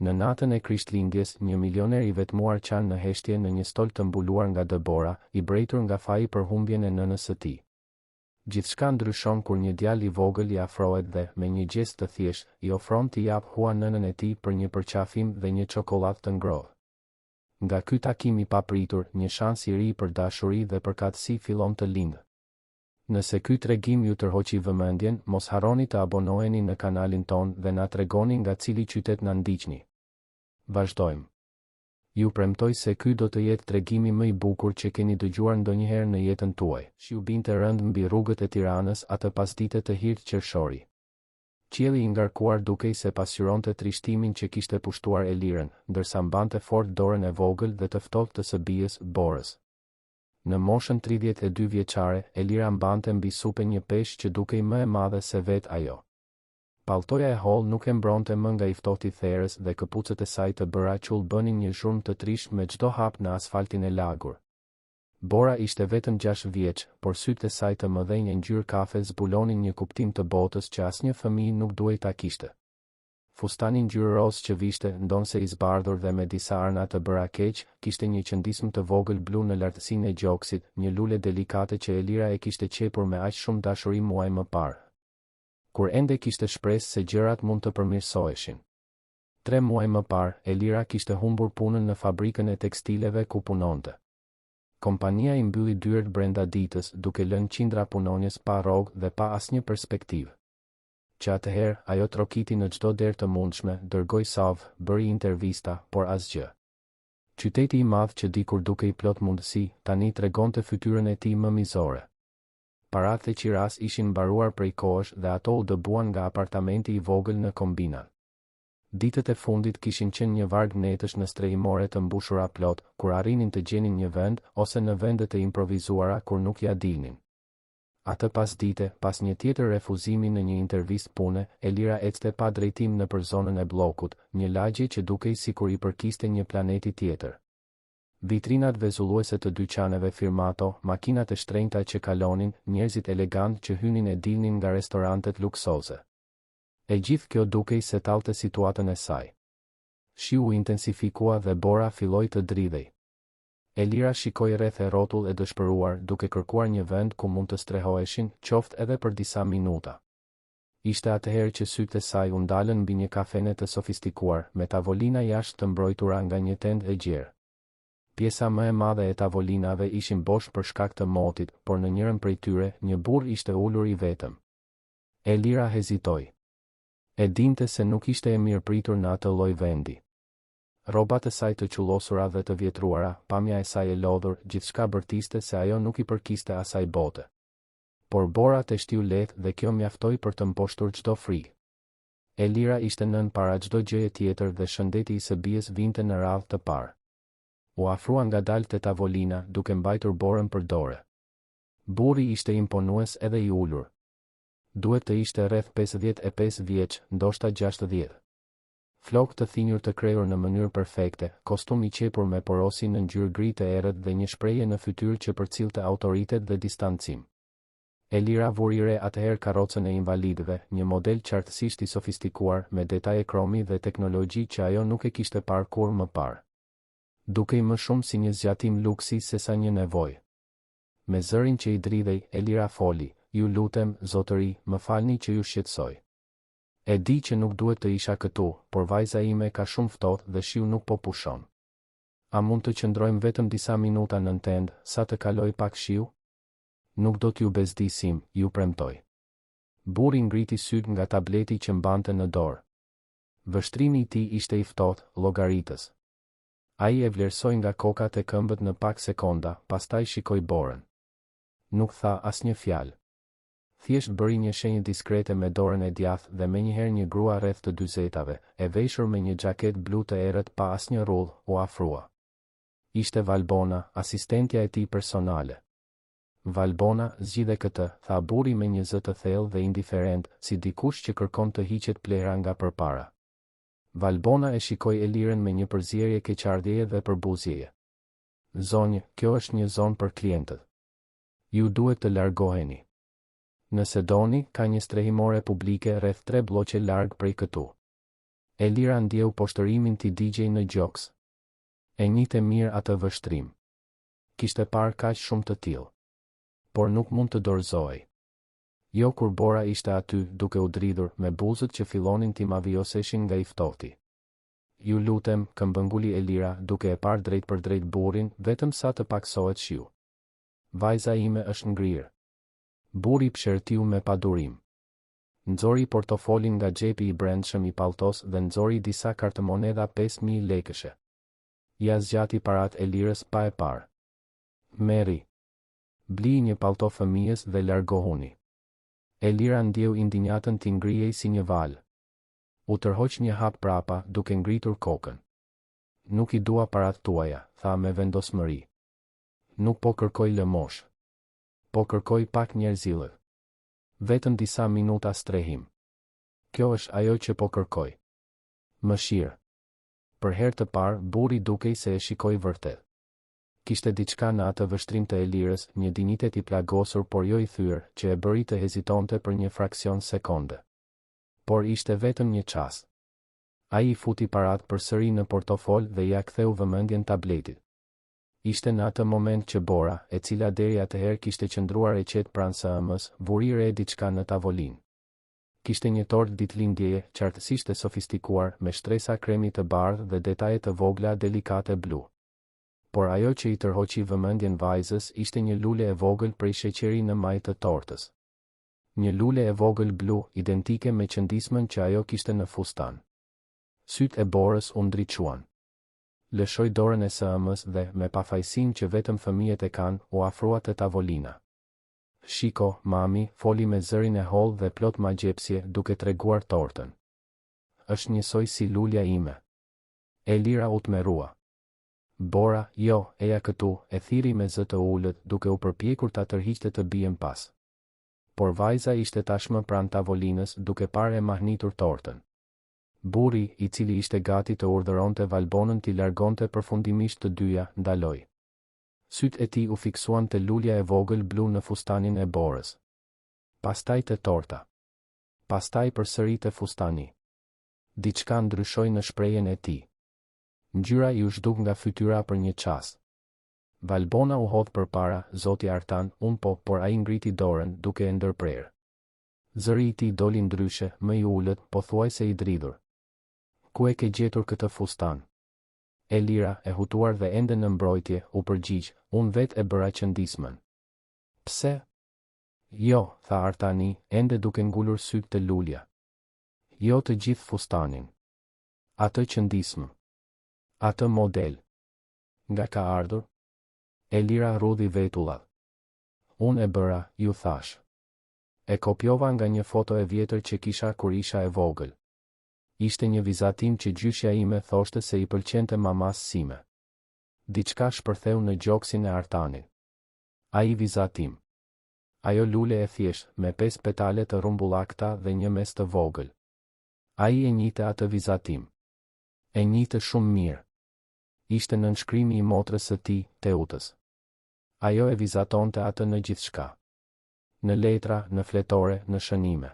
Në natën e Krishtlindjes, një milioner I vetmuar qanë në heshtje në një stol të mbuluar nga Debora, I brejtur nga faji për humbjen e nënës së tij. Gjithçka ndryshon kur një djalë I vogël I afrohet dhe, me një gjest të thjeshtë, I ofron t'i jap hua nënën e tij për një përqafim dhe një çokoladë të ngrohtë. Nga ky takim I papritur, një shans I ri për dashuri dhe përkatësi fillon të lindë. Nëse ky tregim ju tërhoqi vëmendjen, mos harroni të abonoheni në kanalin ton dhe na tregoni nga cili qytet na ndiqni. Vazhdojmë. Ju premtoj se ky do të jetë tregimi më I bukur që keni dëgjuar ndonjëherë në jetën tuaj. Shiu binte rënd mbi rrugët e Tiranës atë pasdite të hirtë qershori. Qielli I ngarkuar dukej se pasqyronte trishtimin që kishte pushtuar Elirën, ndërsa mbante fort dorën e vogël dhe të ftohtë të së bijës, Borës. Në moshën 32 vjeçare, Elira mbante mbi supe një peshë që dukej më e madhe se vetë ajo. Palltoja e hollë nuk e mbronte më nga I ftohti therrës dhe këpucët e saj të bëra qull bënin një zhurmë të trishtë me çdo hap në asfaltin e lagur. Bora ishte vetëm 6 vjeç, por sytë e saj të mëdhenj e ngjyrë kafe zbulonin një kuptim të botës që asnjë fëmijë nuk duhej ta kishte. Fustani ngjyrë rozë që vishte, ndonse I zbardhur dhe me disa arna të bëra keq, kishte një qëndismë të vogël blu në lartësinë e gjoksit, një lule delikate që Elira e kishte qepur me aq shumë dashuri muaj më parë. Kur ende kishte shpresë se gjërat mund të përmirësoheshin. 3 muaj më parë, Elira kishte humbur punën në fabrikën e tekstileve ku punonte. Kompania I mbylli dyert brenda ditës, duke lënë qindra punonjës pa rrogë dhe pa asnjë perspektivë. Që atëherë, ajo trokiti në çdo derë të mundshme, dërgoi savë, bëri intervista, por asgjë. Qyteti I madh që dikur dukej plot mundësi, tani tregonte fytyrën e tij më mizore. Paratë e qiras ishin mbaruar prej kohësh dhe ato u dëbuan nga apartamenti I vogël në kombinat. Ditët e fundit kishin qenë një varg netësh në strehimore të mbushura plot, kur arrinin të gjenin një vend, ose në vendet e improvizuara kur nuk ja dilnin. Atë pasdite, pas një tjetër refuzimi në një intervistë pune, Elira ecte pa drejtim nëpër zonën e bllokut, një lagje që dukej sikur I përkiste një planeti tjetër. Vitrinat vezulluese të dyqaneve firmato, makinat e shtrenjta që kalonin, njerëzit elegant që hynin e dilnin nga restorantet luksoze. E gjithë kjo dukej se tallte situatën e saj. Shiu u intensifikua dhe Bora filloi të dridhej. Elira shikoi rreth e rrotull e dëshpëruar, duke kërkuar një vend ku mund të strehoheshin, qoftë edhe për disa minuta. Ishte atëherë që sytë e saj u ndalën mbi një kafene të sofistikuar, me tavolina jashtë të mbrojtura nga një tendë e gjerë. Pjesa më e madhe e tavolinave ishin bosh për shkak të motit, por në njërin prej tyre, një burr ishte ulur I vetëm. Elira hezitoi. E dinte se nuk ishte e mirëpritur në atë lloj vendi. Rrobat e saj të qullosura dhe të vjetruara, pamja e saj e lodhur, gjithçka bërtiste se ajo nuk I përkiste asaj bote. Por Bora të shtiu lehtë dhe kjo mjaftoi për të mposhtur çdo frikë. Elira ishte nën para çdo gjëje tjetër dhe shëndeti I së bijës vinte në radhë të parë. U afrua ngadalë te tavolina, duke mbajtur Borën për dorë. Burri ishte imponues edhe I ulur. Duhet të ishte rreth 55 vjeç, ndoshta 60. Flokë të thinjur të krejur në mënyrë perfekte, kostum I qepur me porosi në ngjyrë gri të errët dhe një shprehje në fytyrë që përcillte autoritet dhe distancim. Elira vuri re atëherë karrocën e invalidëve, një model qartësisht I sofistikuar, me detaje kromi dhe teknologji që ajo nuk e kishte parë kurrë më parë. Dukej më shumë si një zgjatim luksi se sa një nevojë. Me zërin që I dridhej, Elira foli: "Ju lutem, zotëri, më falni që ju shqetësoj. E di që nuk duhet të isha këtu, por vajza ime ka shumë ftohtë dhe shiu nuk po pushon. A mund të qëndrojmë vetëm disa minuta në tendë, sa të kaloj pak shiu? Nuk do t'ju bezdisim, ju premtoj." Burri ngriti syt nga tableti që mbante në dorë. Vështrimi I tij ishte I ftohtë, llogaritës. Ai e vlerësoi nga kokat e këmbët në pak sekonda, pastaj shikoi Borën. Nuk tha asnjë fjalë. Thjesht bëri një shenjë diskrete me dorën e djathtë dhe menjëherë një grua rreth të 40, e veshur me një xhaketë blu të errët pa asnjë rrull, u afrua. Ishte Valbona, asistentja e tij personale. "Valbona, zgjidhe këtë", tha burri me një zë të thellë dhe indiferent, si dikush që kërkon të hiqet plera nga përpara. Valbona e shikoi Elirën me një përzierje keqardhjeje dhe përbuzjeje. "Zonjë, kjo është një zonë për klientët. Ju duhet të largoheni. Nëse doni, ka një strehimore publike rreth 3 bloqe larg prej këtu." Elira ndjeu poshtërimin ti DJ në gjoks. E njihte mirë atë vështrim. Kishte parë kaq shumë të tillë. Por nuk mund të dorëzohej. Jo kur Bora ishte aty duke u dridhur me buzët që fillonin t'i mavijoseshin nga i ftohti. Ju lutem, këmbënguli Elira duke e parë drejt për drejt burrin, vetëm sa të paksohet shiu. Vajza ime është ngrirë. Burri pshertiu me padurim. Nxori portofolin nga xhepi i brendshëm i palltos dhe nxori disa kartëmonedha 5.000 lekëshe. Ja zgjati parat Elirës pa e parë. Merri. Bli një pallto fëmijës dhe largohuni. Elira ndjeu indinjatën t'i ngrijej si një val. U tërhoq një hap prapa duke ngritur kokën. Nuk i dua parat tuaja, tha me vendosmëri. Nuk po kërkoj lëmosh. Po kërkoj pak njerëzillë. Vetëm disa minuta strehim. Kjo është ajo që po kërkoj. Mëshirë. Për herë të parë, burri dukej se e shikoi vërtet. Kishte diçka në atë vështrim të Elirës, një dinitet i plagosur por jo i thyer, që e bëri të hezitonte për një fraksion sekonde. Por ishte vetëm një çast. Ai i futi parat përsëri në portofol dhe ja ktheu vëmendjen tabletit. Ishte në atë moment që Bora, e cila deri atëherë kishte qëndruar e qetë pranë SM-s, vuri re diçka në tavolinë. Kishte një tort ditëlindjeje, qartësisht e sofistikuar, me shtresa kremi të bardhë dhe detaje të vogla delikate blu. Por ajo që i tërhoqi vëmendjen vajzës ishte një lule e vogël prej sheqeri në majë të tortës. Një lule e vogël blu, identike me qëndismën që ajo kishte në fustan. Sytë e Borës u ndriçuan. Lëshoi dorën e SM-s dhe, me pafajësinë që vetëm fëmijët e kanë, u afrua te tavolina. Shiko, mami, foli me zërin e hollë dhe plot magjepsje duke treguar tortën. Është njësoj si lulja ime. Elira u tmerrua. Bora, jo, eja këtu, e thiri me zë të ullët, duke u përpjekur ta tërhiqte të bien pas. Por vajza ishte tashmë pranë tavolinës, duke parë e mahnitur tortën. Burri, i cili ishte gati të urdhëronte Valbonën t'i largonte përfundimisht të dyja, ndaloi. Sytë e tij u fiksuan te lulja e vogël blu në fustanin e Borës. Pastaj te torta. Pastaj përsëri te fustani. Diçka ndryshoi në shprehjen e tij. Ngjyra i u zhduk nga fytyra për një çast. Valbona u hodh përpara, zoti Artan, por ai ngriti dorën duke e ndërprerë. Zëri i tij doli ndryshe, më i ulët, pothuajse i dridhur. Ku e ke gjetur këtë fustan? Elira, e hutuar dhe ende në mbrojtje, u përgjigj, unë vet e bëra qëndismën. Pse? Jo, tha Artani, ende duke ngulur sytë të lulja. Jo të gjithë fustanin. Atë qëndismë. Atë model. Nga ka ardhur? Elira rudhi vetullat. Unë e bëra, ju thash. E kopjova nga një foto e vjetër që kisha kur isha e vogël. Ishte një vizatim që gjyshja ime thoshte se i pëlqente mamas sime. Diçka shpërtheu në gjoksin e Artanit. Ai vizatim. Ajo lule e thjesht, me 5 petale të rumbullakta dhe një mes të vogël. Ai e njihte atë vizatim. E njihte shumë mirë. Ishte në nënshkrimi i motrës së tij, Teutës. Ajo e vizatonte atë në gjithçka. Në letra, në fletore, në shënime.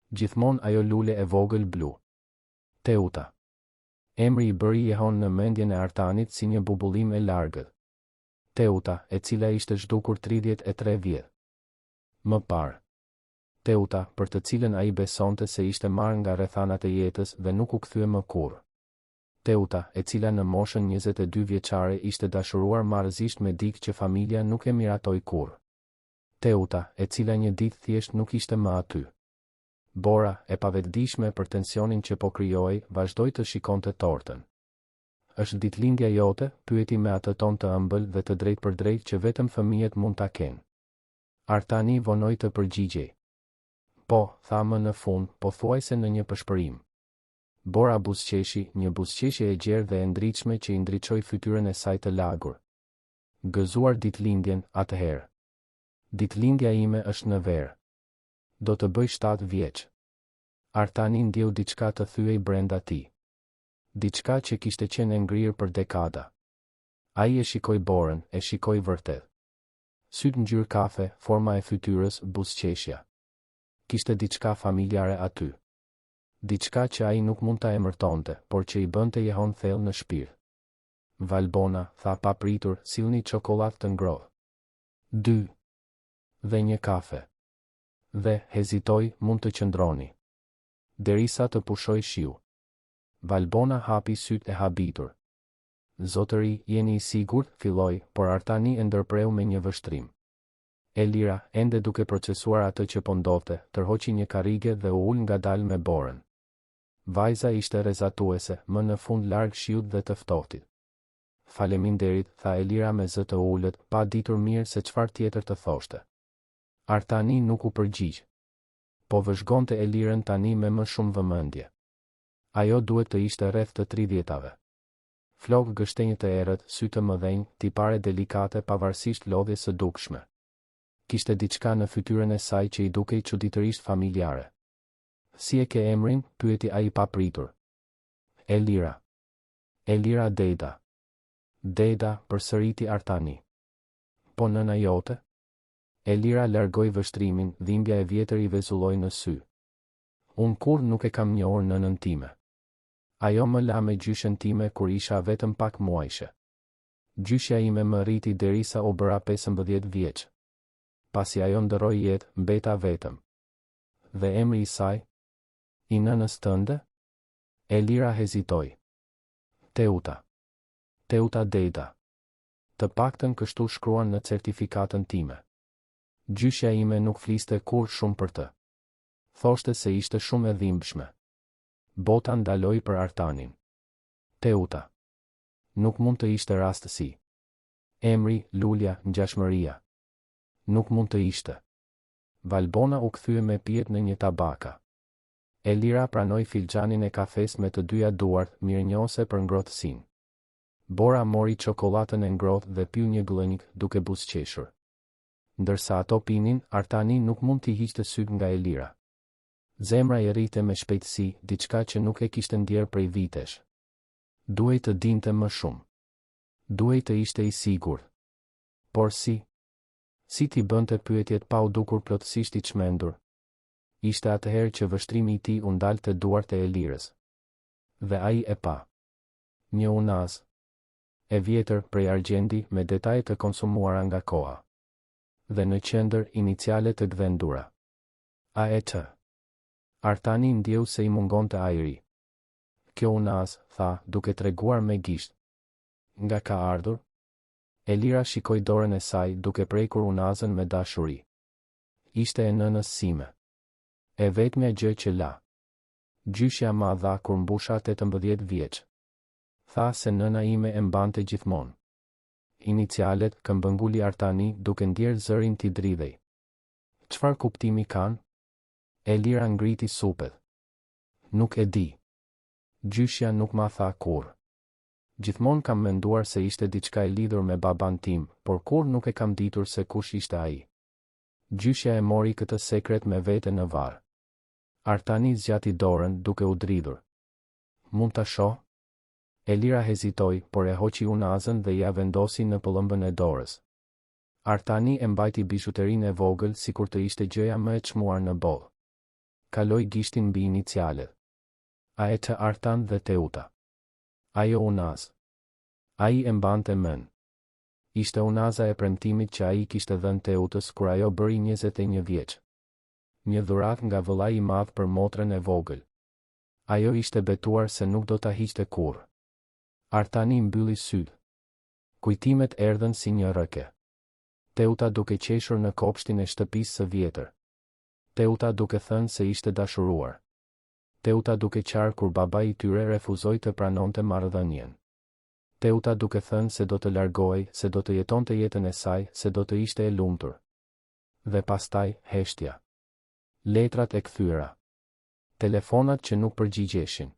Gjithmonë ajo lule e vogël blu. Teuta. Emri i bëri jehon në mendjen e Artanit si një bubullim e largët. Teuta, e cila ishte zhdukur 33 vjet. Më parë. Teuta, për të cilën ai besonte se ishte marrë nga rrethanat e jetës dhe nuk u kthye më kurrë. Teuta, e cila në moshën 22 vjeçare ishte dashuruar marrëzisht me dikë që familja nuk e miratoi kurrë. Teuta, e cila një ditë thjesht nuk ishte më aty. Bora, e pavetëdijshme për tensionin që po krijoi, vazhdoi të shikonte tortën. Është ditëlindja jote? Pyeti me atë ton të ëmbël dhe të drejtë për drejtë që vetëm fëmijët mund ta kenë. Artani vonoi të përgjigjej. Po, tha më në fund, pothuajse në një pëshpërim. Bora buzëqeshi, një buzëqeshje e gjerë dhe e ndritshme që i ndriçoi fytyrën e saj të lagur. Gëzuar ditëlindjen, atëherë. Ditëlindja ime është në verë. Do të bëj 7 vjeç. Artani ndjeu diçka të thyej brenda tij. Diçka që kishte qenë ngrirë për dekada. Ai e shikoi Borën, e shikoi vërtet. Sytë ngjyrë kafe, forma e fytyrës, buzëqeshja. Kishte diçka familjare aty. diçka që ai nuk mund ta emërtonte, por që i bënte jehon thellë në shpirt. Valbona, tha papritur, sillni çokoladë të ngrohtë. 2. Dhe një kafe. Dhe, hezitoi, mund të qëndroni. Derisa të pushoj shiu. Valbona hapi sytë e habitur. Zotëri, jeni i sigurt, filloi, por Artani e ndërpreu me një vështrim. Elira, ende duke procesuar atë që po ndodhte, tërhoqi një karrige dhe u ul ngadalë me borën. Vajza ishte rrezatuese, më në fund larg shiut dhe të ftohtit. Faleminderit, tha Elira me zë të ulët, pa ditur mirë se çfarë tjetër të thoshte. Artani nuk u përgjigj. Po vëzhgonte Elirën tani me më shumë vëmendje. Ajo duhet të ishte rreth të 30-tave. Flokë gështenjë të errët, sy të mëdhenj, tipare delikate pavarësisht lodhjes së dukshme. Kishte diçka në fytyrën e saj që i dukej çuditërisht familjare. Si e ke emrin? Pyeti ai papritur. Elira. Elira Deda. Deda, përsëriti Artani. Po nëna jote? Elira largoi vështrimin, dhimbja e vjetër i vezulloi në sy. Unë kur nuk e kam njohur nënën time. Ajo më la me gjyshen time kur isha vetëm pak muajshe. Gjyshja ime më rriti derisa u bëra 15 vjeç. Pasi ajo ndërroi jetë, mbeta vetëm. Dhe emri i saj? I nënës tënde? Elira hezitoi. Teuta. Teuta Deda. Të paktën kështu shkruan në certifikatën time. Gjyshja ime nuk fliste kur shumë për të. Thoshte se ishte shumë e dhimbshme. Bota ndaloi për Artanin. Teuta. Nuk mund të ishte rastësi. Emri, lulja, ngjashmëria. Nuk mund të ishte. Valbona u kthye me pijet në një tabaka. Elira pranoi filxhanin e kafes me të dyja duart, mirënjohëse për ngrohtësinë. Bora mori çokoladën e ngrohtë dhe piu një glënjë duke buzëqeshur. Ndërsa ato pinin, Artani nuk mund t'i hiqte syt nga Elira. Zemra i rrite me shpejtësi, diçka që nuk e kishte ndjerë prej vitesh. Duhej të dinte më shumë. Duhej të ishte i sigurt. Por si? Si t'i bënte pyetjet pa u dukur plotësisht i çmendur? Ishte atëherë që vështrimi i tij u ndal te duart e Elirës. Dhe ai e pa. Një unaz. E vjetër, prej argjendi, me detaje të konsumuara nga koha. Dhe në qendër, iniciale të gdhendura. AET. Artani ndjeu se i mungonte ajri. Kjo unaz, tha, duke treguar me gisht. Nga ka ardhur? Elira shikoi dorën e saj duke prekur unazën me dashuri. Ishte e nënës sime. E vetmja gjë që la. Gjyshja ma dha kur mbusha 18 vjeç. Tha se nëna ime e mbante gjithmonë. Inicialet, këmbënguli Artani duke ndjerë zërin t'i dridhej. Çfarë kuptimi kanë? Elira ngriti supet. Nuk e di. Gjyshja nuk ma tha kur. Gjithmonë kam menduar se ishte diçka e lidhur me baban tim, por kur nuk e kam ditur se kush ishte ai. Gjyshja e mori këtë sekret me vete në varr. Artani zgjati dorën duke u dridhur. Mund ta shoh? Elira hezitoi, por e hoqi unazën dhe ja vendosi në pëllëmbën e dorës. Artani e mbajti bizhuterinë e vogël sikur të ishte gjëja më e çmuar në botë. Kaloi gishtin mbi inicialet. AET Artan dhe Teuta. Ajo unaz. Ai e mbante mend. Ishte unaza e premtimit që ai kishte dhënë Teutës kur ajo bëri 21 vjeç. Një dhuratë nga vëllai i madh për motrën e vogël. Ajo ishte betuar se nuk do ta hiqte kurrë. Artani mbylli syt. Kujtimet erdhën si një rrëke. Teuta duke qeshur në kopshtin e shtëpisë së vjetër. Teuta duke thënë se ishte dashuruar. Teuta duke qarë kur babai i tyre refuzoi të pranonte marrëdhënien. Teuta duke thënë se do të largohej, se do të jetonte jetën e saj, se do të ishte e lumtur. Dhe pastaj, heshtja. Letrat e kthyera. Telefonat që nuk përgjigjeshin.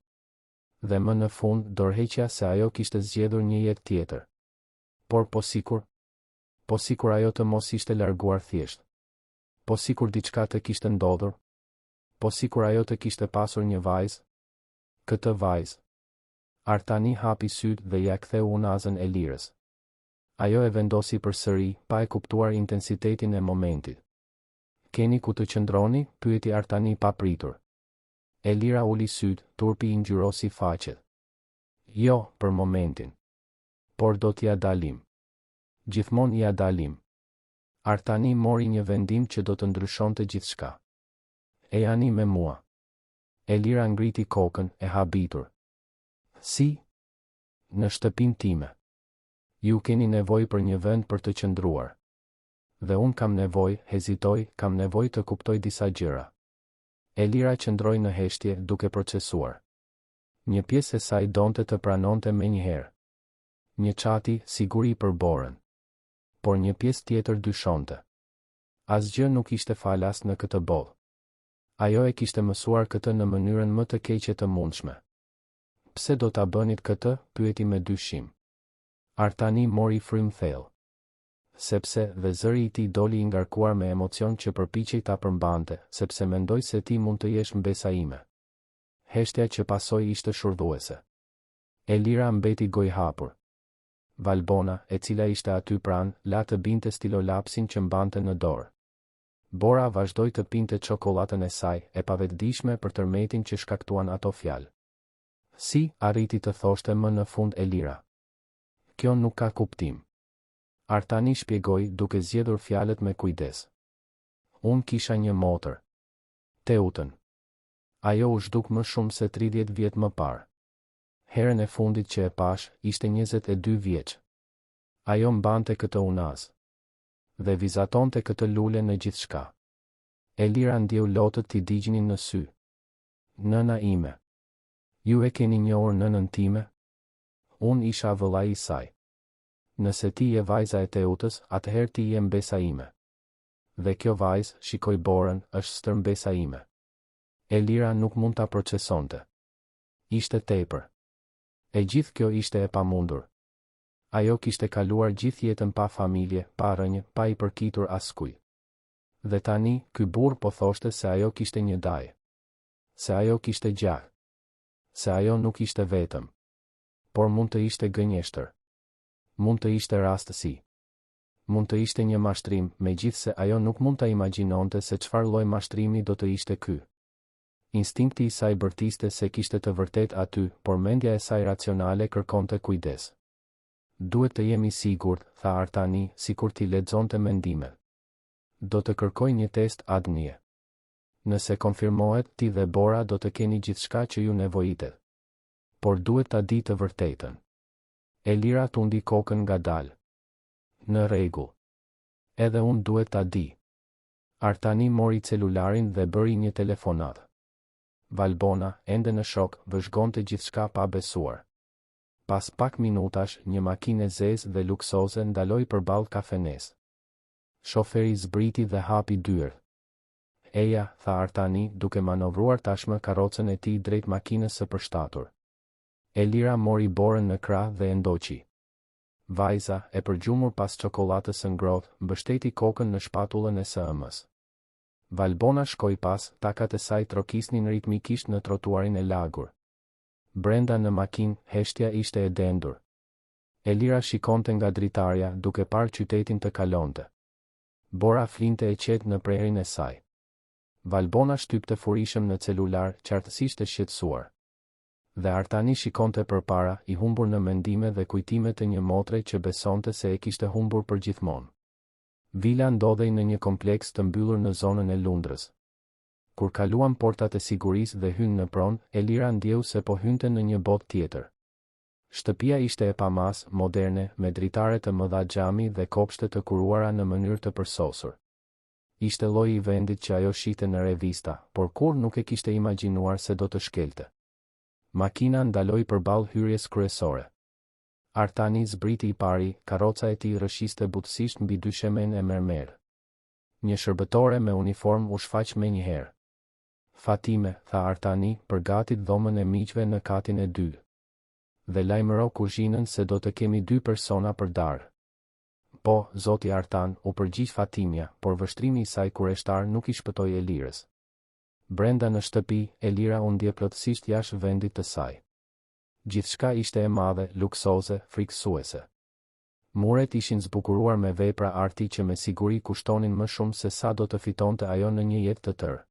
Dhe më në fund, dorëheqja se ajo kishte zgjedhur një jetë tjetër. Por po sikur ajo të mos ishte larguar thjesht. Po sikur diçka të kishte ndodhur. Po sikur ajo të kishte pasur një vajzë. Këtë vajzë. Artani hapi syt dhe ja ktheu unazën Elirës. Ajo e vendosi përsëri, pa e kuptuar intensitetin e momentit. Keni ku të qëndroni? Pyeti Artani pa pritur. Elira uli syt, turpi i ngjyrosi faqet. Jo, për momentin. Por do t'ja dalim. Gjithmonë ja dalim. Artani mori një vendim që do të ndryshonte gjithçka. E jani me mua. Elira ngriti kokën e habitur. Si? Në shtëpinë time. Ju keni nevojë për një vend për të qëndruar. Dhe unë kam nevojë, hezitoj, kam nevojë të kuptoj disa gjëra. Elira qëndroi në heshtje duke procesuar. Një pjesë e saj donte të pranonte menjëherë. Një çati, siguri për Borën. Por një pjesë tjetër dyshonte. Asgjë nuk ishte falas në këtë botë. Ajo e kishte mësuar këtë në mënyrën më të keqe të mundshme. Pse do ta bënit këtë? Pyeti me dyshim. Artani mori frym thellë. Sepse dhe zëri i tij doli i ngarkuar me emocion që përpiqej ta përmbante, sepse mendoj se ti mund të jesh mbesa ime. Heshtja që pasoi ishte shurdhuese. Elira mbeti gojë hapur. Valbona, e cila ishte aty pranë, la të binte stilolapsin që mbante në dorë. Bora vazhdoi të pinte çokoladën e saj, e pavetëdijshme për tërmetin që shkaktuan ato fjalë. Si, arriti të thoshte më në fund Elira. Kjo nuk ka kuptim. Artani shpjegoi duke zgjedhur fjalët me kujdes. Unë kisha një motër. Teutën. Ajo u zhduk më shumë se 30 vjet më parë. Herën e fundit që e pash, ishte 22 vjeç. Ajo mbante këtë unaz. Dhe vizatonte këtë lule në gjithçka. Elira ndjeu lotët t'i digjnin në sy. Nëna ime. Ju e keni njohur nënën time? Unë isha vëllai i saj. Nëse ti je vajza e Teutës, atëherë ti je mbesa ime. Dhe kjo vajzë, shikoj Borën, është stërmbesa ime. Elira nuk mund ta procesonte. Ishte tepër. E gjithë kjo ishte e pamundur. Ajo kishte kaluar gjithë jetën pa familje, pa rënjë, pa i përkitur askujt. Dhe tani, ky burr po thoshte se ajo kishte një daj. Se ajo kishte gjak. Se ajo nuk ishte vetëm. Por mund të ishte gënjeshtër. Mund të ishte rastësi. Mund të ishte një mashtrim, megjithse ajo nuk mund ta imagjinonte se çfarë lloj mashtrimi do të ishte ky. Instinkti i saj bërtiste se kishte të vërtet aty, por mendja e saj racionale kërkonte kujdes. Duhet të jemi sigurt, tha Artani, sikur t'i lexonte mendimet. Do të kërkoj një test ADN. Nëse konfirmohet, ti dhe Bora do të keni gjithçka që ju nevojitet. Por duhet ta di të vërtetën. Elira tundi kokën ngadalë. Në rregull. Edhe unë duhet ta di. Artani mori celularin dhe bëri një telefonat. Valbona, ende në shok, vëzhgonte gjithçka pa besuar. Pas pak minutash, një makinë e zezë dhe luksoze ndaloi përballë kafenes. Shoferi zbriti dhe hapi dyert. Eja, tha Artani, duke manovruar tashmë karrocën e tij drejt makinës së përshtatur. Elira mori Borën në krah dhe e ndoqi. Vajza, e përgjumur pas çokoladës së ngrohtë, mbështeti kokën në shpatullën e së-ës. Valbona shkoi pas, takat e saj trokisnin ritmikisht në trotuarin e lagur. Brenda në makinë, heshtja ishte e dendur. Elira shikonte nga dritarja, duke parë qytetin të kalonte. Bora flinte e qetë në prerin e saj. Valbona shtypte furishëm në celular, qartësisht e shqetësuar. Dhe Artani shikonte përpara, i humbur në mendime dhe kujtime të një motre që besonte se e kishte humbur përgjithmonë. Vila ndodhej në një kompleks të mbyllur në zonën e Lundrës. Kur kaluan portat e sigurisë dhe hynë në pronë, Elira ndjeu se po hynte në një botë tjetër. Shtëpia ishte e pamas, moderne, me dritare të mëdha xhami dhe kopshte të kuruara në mënyrë të përsosur. Ishte lloji i vendit që ajo shihte në revista, por kur nuk e kishte imagjinuar se do të shkelte. Makina ndaloi përballë hyrjes kryesore. Artani zbriti i pari, karroca e tij rrëshiste butësisht mbi dyshemen e mermer. Një shërbëtore me uniform u shfaq menjëherë. Fatime, tha Artani, përgatit dhomën e miqve në katin e 2. Dhe lajmëro kuzhinën se do të kemi 2 persona për darë. Po, zoti Artan, u përgjigj Fatimja, por vështrimi i saj kureshtar nuk i shpëtoi Elirës. Brenda në shtëpi, Elira u ndje plotësisht jashtë vendit të saj. Gjithçka ishte e madhe, luksoze, frikësuese. Muret ishin zbukuruar me vepra arti që me siguri kushtonin më shumë se sa do të fitonte ajo në një jetë të tërë.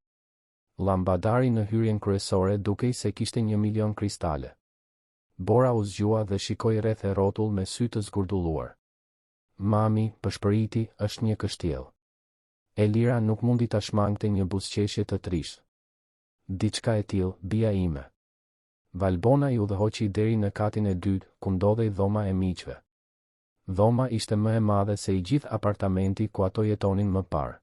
Llambadari në hyrjen kryesore dukej se kishte 1 milion kristale. Bora u zgjua dhe shikoi rreth e rrotull me sy të zgurdulluar. Mami, pëshpëriti, është një kështjell. Elira nuk mundi ta shmangte një buzëqeshje të trishtë. Diçka e tillë, bia ime. Valbona i udhëhoqi deri në katin e dytë, ku ndodhej dhoma e miqve. Dhoma ishte më e madhe se i gjithë apartamenti ku ato jetonin më parë.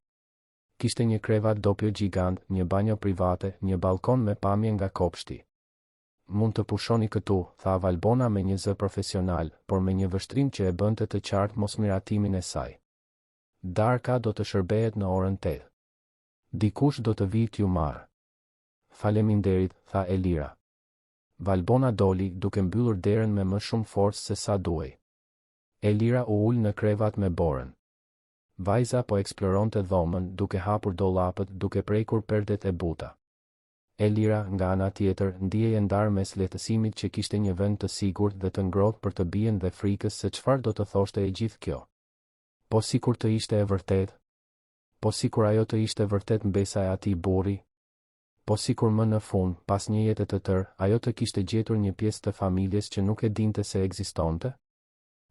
Kishte një krevat doppio gjigant, një banjo private, një balkon me pamje nga kopshti. Mund të pushoni këtu, tha Valbona me një zë profesional, por me një vështrim që e bënte të qartë mosmiratimin e saj. Darka do të shërbehet në orën 8. Dikush do të vijë t'ju marrë. Faleminderit, tha Elira. Valbona doli, duke mbyllur derën me më shumë forcë se sa duhej. Elira u ul në krevat me Borën. Vajza po eksploronte dhomën, duke hapur dollapët, duke prekur perdet e buta. Elira, nga ana tjetër, ndihej e ndarë mes lehtësimit që kishte një vend të sigurt dhe të ngrohtë për të bien dhe frikës se çfarë do të thoshte e gjithë kjo. Po sikur të ishte e vërtet? Po sikur ajo të ishte vërtet mbesa e atij burri? Po sikur më në fund, pas një jete të tërë, ajo të kishte gjetur një pjesë të familjes që nuk e dinte se ekzistonte?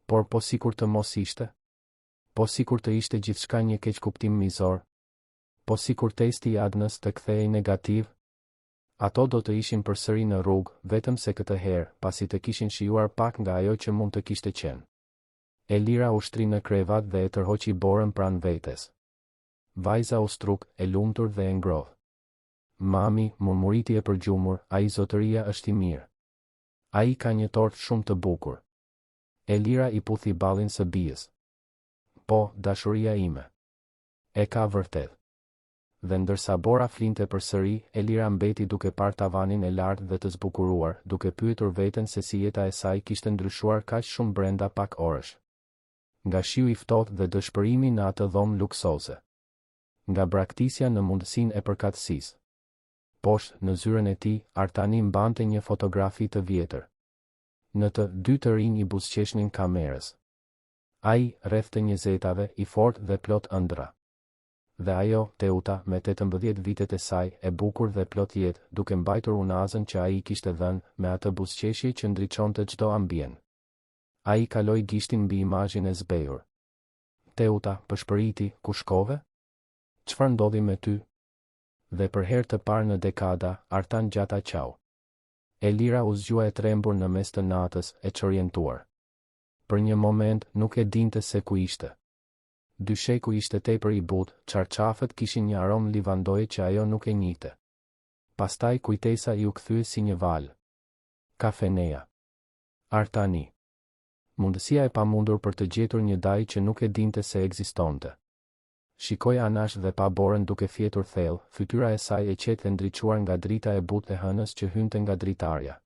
Por po sikur të mos ishte? Po sikur të ishte gjithçka një keqkuptim mizor? Po sikur testi i Adnës të kthehej negativ? Ato do të ishin përsëri në rrugë, vetëm se këtë herë, pasi të kishin shijuar pak nga ajo që mund të kishte qenë. Elira u shtri në krevat dhe e tërhoqi Borën pranë vetes. Vajza u struk, e lumtur dhe e ngrohtë. Mami, murmuriti e përgjumur, ai zotëria është i mirë. Ai ka një tort shumë të bukur. Elira i puthi ballin së bijës. Po, dashuria ime. E ka vërtet. Dhe ndërsa Bora flinte përsëri, Elira mbeti duke parë tavanin e lartë dhe të zbukuruar, duke pyetur veten se si jeta e saj kishte ndryshuar kaq shumë brenda pak orësh. Nga shiu i ftohtë dhe dëshpërimi në atë dhomë luksoze. Nga braktisja në mundësinë e përkatësisë. Poshtë, në zyrën e tij, Artani mbante një fotografi të vjetër. Në të dy të rinj i buzëqeshnin kamerës. Ai, rreth të 20-tave, i fortë dhe plot ëndra. Dhe ajo, Teuta, me 18 vitet e saj, e bukur dhe plot jetë, duke mbajtur unazën që ai kishte dhënë, me atë buzëqeshje që ndriçonte çdo ambient. Ai kaloi gishtin mbi imazhin e zbehur. Teuta, pëshpëriti, ku shkove? Çfarë ndodhi me ty? Dhe për herë të parë në dekada, Artan gjata qau. Elira u zgjua e trembur në mes të natës, e çorientuar. Për një moment, nuk e dinte se ku ishte. Dysheku ishte tepër i butë, çarçafët kishin një aromë livandoje që ajo nuk e njihte. Pastaj kujtesa i u kthye si një val. Kafeneja. Artani. Mundësia e pamundur për të gjetur një daj që nuk e dinte se ekzistonte. Shikoi anash dhe pa Borën duke fjetur thellë, fytyra e saj e qetë e ndriçuar nga drita e butë e hënës që hynte nga dritarja.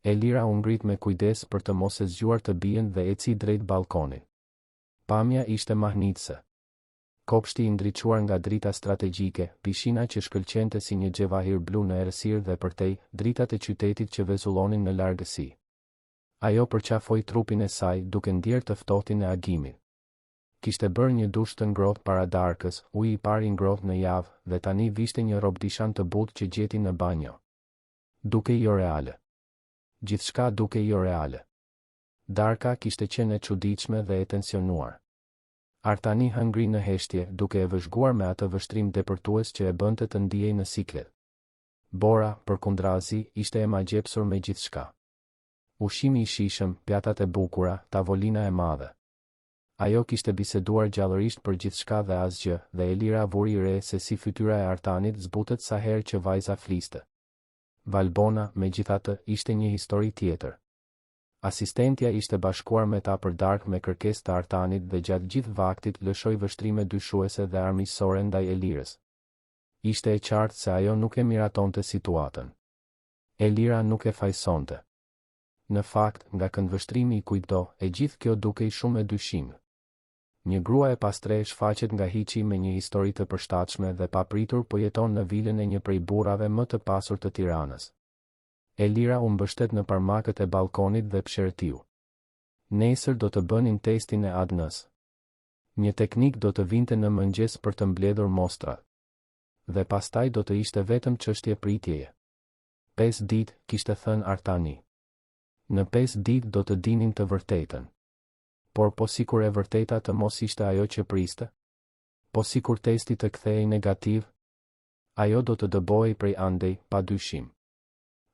Elira u ngrit me kujdes për të mos e zgjuar të bien dhe eci drejt balkonit. Pamja ishte mahnitëse. Kopshti i ndriçuar nga drita strategjike, pishina që shkëlqente si një xhevahir blu në errësirë dhe përtej, dritat e qytetit që vezullonin në largësi. Ajo përqafoi trupin e saj duke ndjerë të ftohtin e agimit. Kishte bërë një dush të ngrohtë para darkës, uji i parë i ngrohtë në javë, dhe tani vishte një robdishan të butë që gjeti në banjo. Duke jo reale. Gjithçka duke jo reale. Darka kishte qenë e çuditshme dhe e tensionuar. Artani hëngri në heshtje, duke e vëzhguar me atë vështrim depërtues që e bënte të ndihej në siklet. Bora, përkundrazi, ishte e magjepsur me gjithçka. Ushqimi i shijshëm, pjatat e bukura, tavolina e madhe. Ajo kishte biseduar gjallërisht për gjithçka dhe asgjë, dhe Elira vuri re se si fytyra e Artanit zbutet sa herë që vajza fliste. Valbona, megjithatë, ishte një histori tjetër. Asistentja ishte bashkuar me ta për darkë me kërkesë të Artanit dhe gjatë gjithë vaktit lëshoi vështrime dyshuese dhe armiqësore ndaj Elirës. Ishte e qartë se ajo nuk e miratonte situatën. Elira nuk e fajsonte. Në fakt, nga këndvështrimi i kujtdo, e gjithë kjo dukej shumë e dyshim. Një grua e pastre shfaqet nga hiçi me një histori të përshtatshme dhe papritur po jeton në vilën e një prej burrave më të pasur të Tiranës. Elira u mbështet në parmakët e balkonit dhe pshertiu. Nesër do të bënin testin e ADN-s. Një teknik do të vinte në mëngjes për të mbledhur mostrat. Dhe pastaj do të ishte vetëm çështje pritjeje. 5 ditë, kishte thënë Artani. Në 5 ditë do të dinin të vërtetën. Por po sikur e vërteta të mos ishte ajo që priste? Po sikur testi të kthehej negativ? Ajo do të dëbohej prej andej, pa dyshim.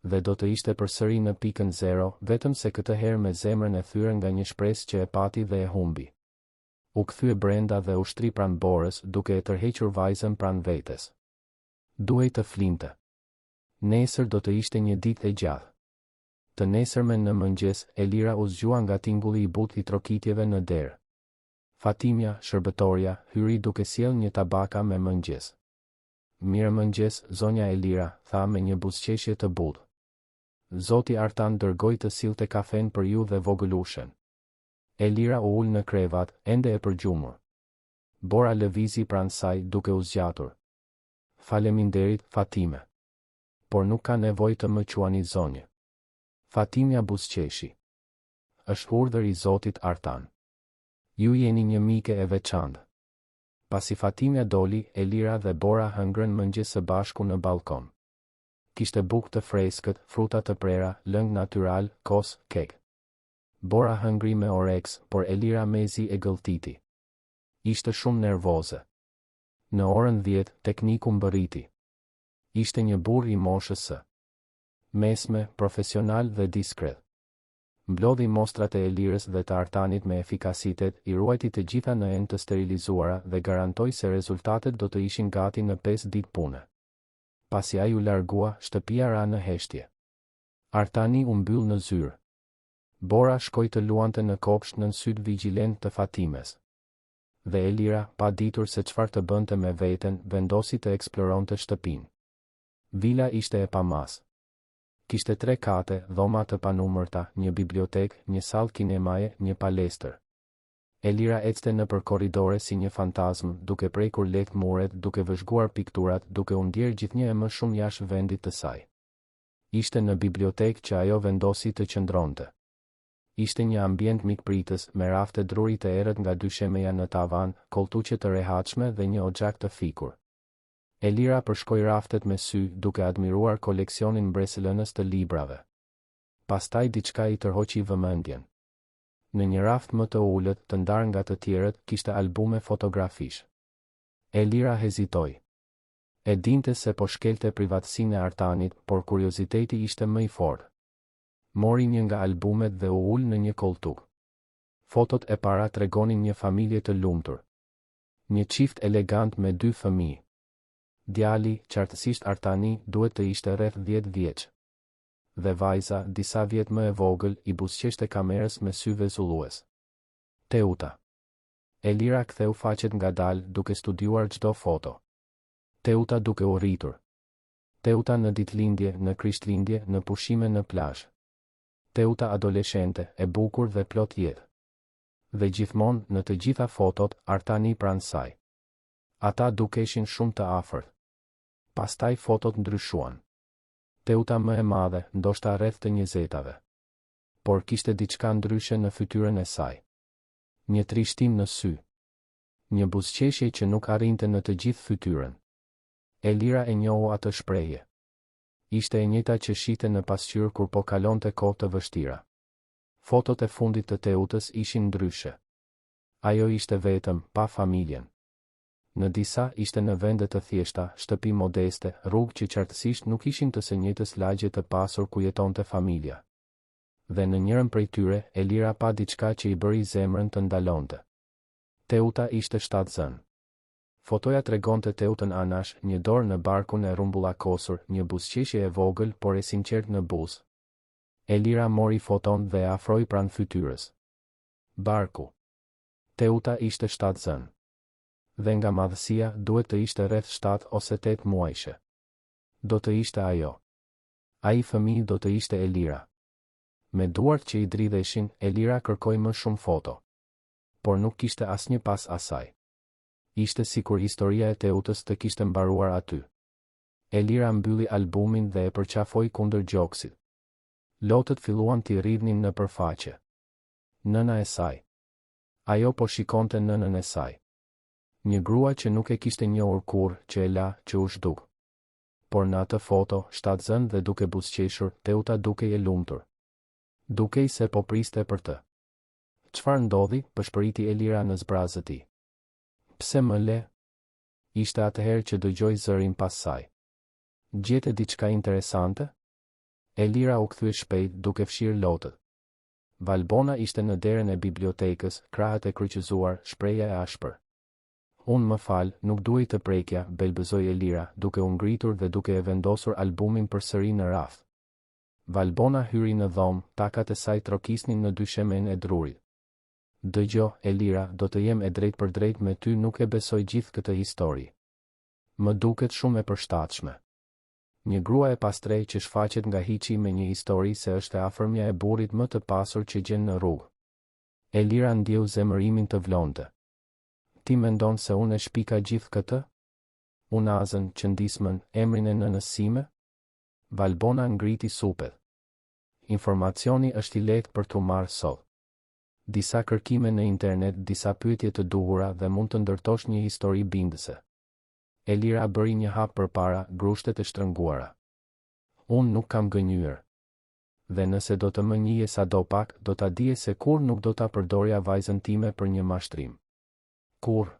Dhe do të ishte përsëri në pikën 0, vetëm se këtë herë me zemrën e thyrë nga një shpresë që e pati dhe e humbi. U kthye brenda dhe u shtri pranë Borës, duke e tërhequr vajzën pranë vetes. Duhej të flinte. Nesër do të ishte një ditë e gjatë. Të nesërmen në mëngjes, Elira u zgjua nga tingulli i butë i trokitjeve në derë. Fatimja, shërbëtorja, hyri duke sjell një tabaka me mëngjes. Mirë mëngjes, zonja Elira, tha me një buzëqeshje të butë. Zoti Artan dërgoi të sillte kafen për ju dhe vogëlushen. Elira u ul në krevat, ende e përgjumur. Bora lëvizi pranë saj duke u zgjatur. Faleminderit, Fatime. Por nuk ka nevojë të më quani zonjë. Fatimja buzëqeshi. Është urdhër i Zotit Artan. Ju jeni një mike e veçantë. Pasi Fatimja doli, Elira dhe Bora hëngrën mëngjes së bashku në balkon. Kishte bukë të freskët, fruta të prera, lëng natyral, kos, kek. Bora hëngri me oreks, por Elira mezi e gëlltiti. Ishte shumë nervoze. Në orën 10, tekniku mbërriti. Ishte një burr i moshës së mesme, profesional dhe diskret. Mblodhi mostrat e Elirës dhe të Artanit me efikasitet, i ruajti të gjitha në enë të sterilizuara dhe garantoi se rezultatet do të ishin gati në 5 ditë pune. Pasi ai u largua, shtëpia ra në heshtje. Artani u mbyll në zyrë. Bora shkoi të luante në kopsht nën syt vigjilent të Fatimes. Dhe Elira, pa ditur se çfarë të bënte me veten, vendosi të eksploronte shtëpinë. Vila ishte e pamas. Kishte 3 kate, dhoma të panumërta, një bibliotek, një sallë kinemaje, një palestër. Elira ecte nëpër korridore si një fantazm, duke prekur lehtë muret, duke vëzhguar pikturat, duke u ndjer gjithnjë e më shumë jashtë vendit të saj. Ishte në bibliotek që ajo vendosi të qëndronte. Ishte një ambient mikpritës, me rafte druri të errët nga dyshemeja në tavan, koltuqe të rehatshme dhe një oxhak të fikur. Elira përshkoi raftet me sy, duke admiruar koleksionin mbresëlënës të librave. Pastaj diçka i tërhoqi vëmendjen. Në një raft më të ulët, të ndarë nga të tjerët, kishte albume fotografish. Elira hezitoi. E dinte se po shkelte privatësinë e Artanit, por kurioziteti ishte më i fortë. Mori një nga albumet dhe u ul në një koltuk. Fotot e para tregonin një familje të lumtur. Një çift elegant me 2 fëmijë. Djali, qartësisht Artani, duhet të ishte rreth 10 vjeç. Dhe vajza, disa vjet më e vogël, i buzëqeshte kamerës me sy vezullues. Teuta. Elira ktheu faqet ngadalë, duke studiuar çdo foto. Teuta duke u rritur. Teuta në ditëlindje, në krishtlindje, në pushime në plazh. Teuta adoleshente, e bukur dhe plot jetë. Dhe gjithmonë, në të gjitha fotot, Artani pranë saj. Ata dukeshin shumë të afërt. Pastaj fotot ndryshuan. Teuta më e madhe, ndoshta rreth të 20-tave. Por kishte diçka ndryshe në fytyrën e saj. Një trishtim në sy. Një buzëqeshje që nuk arrinte në të gjithë fytyrën. Elira e njohu atë shprehje. Ishte e njëjta që shite në pasqyrë kur po kalonte kohë të vështira. Fotot e fundit të Teutës ishin ndryshe. Ajo ishte vetëm, pa familjen. Në disa ishte në vende të thjeshta, shtëpi modeste, rrugë që qartësisht nuk ishin të së njëjtës lagje të pasur ku jetonte familja. Dhe në njërin prej tyre, Elira pa diçka që i bëri zemrën të ndalonte. Teuta ishte shtatzën. Fotoja tregonte Teutën anash, një dorë në barkun e rrumbullakosur, një buzëqeshje e vogël por e sinqert në buzë. Elira mori foton dhe e afroi pranë fytyrës. Barku. Teuta ishte shtatzën. Dhe nga madhësia, duhet të ishte rreth 7 ose 8 muajshe. Do të ishte ajo. Ai fëmijë do të ishte Elira. Me duart që i dridheshin, Elira kërkoi më shumë foto. Por nuk kishte asnjë pas asaj. Ishte sikur historia e Teutës të kishte mbaruar aty. Elira mbylli albumin dhe e përqafoi kundër gjoksit. Lotët filluan t'i rridhnin në përfaqe. Nëna e saj. Ajo po shikonte nënën e saj. Një grua që nuk e kishte njohur kurrë, që e la, që u zhduk. Por në atë foto, shtatzën dhe duke buzëqeshur, Teuta dukej e lumtur. Dukej se po priste për të. Çfarë ndodhi? Pëshpëriti Elira në zbrazët e tij. Pse më le? Ishte atëherë që dëgjoi zërin pas saj. Gjete diçka interesante? Elira u kthye shpejt duke fshirë lotët. Valbona ishte në derën e bibliotekës, krahët e kryqëzuar, shpreha e ashpër. Unë më fal, nuk duhej të prekja, belbëzoi Elira, duke u ngritur dhe duke e vendosur albumin përsëri në rraf. Valbona hyri në dhomë, takat e saj trokisnin në dyshemen e drurit. Dëgjo, Elira, do të jem e drejt për drejt me ty, nuk e besoj gjithë këtë histori. Më duket shumë e përshtatshme. Një grua e pastrej që shfaqet nga hiçi me një histori se është e afërmja e burrit më të pasur që gjen në rrugë. Elira ndjeu zemërimin të vlonte. Ti mendon se unë e shpika gjithë këtë? Unazën, qëndismën, emrin e nënës sime? Valbona ngriti supet. Informacioni është i lehtë për t'u marrë sot. Disa kërkime në internet, disa pyetje të duhura dhe mund të ndërtosh një histori bindëse. Elira bëri një hap përpara, grushtet e shtrënguara. Unë nuk kam gënjur. Dhe nëse do të më njihje sadopak, do ta dije se kur nuk do ta përdorja vajzën time për një mashtrim. Kur?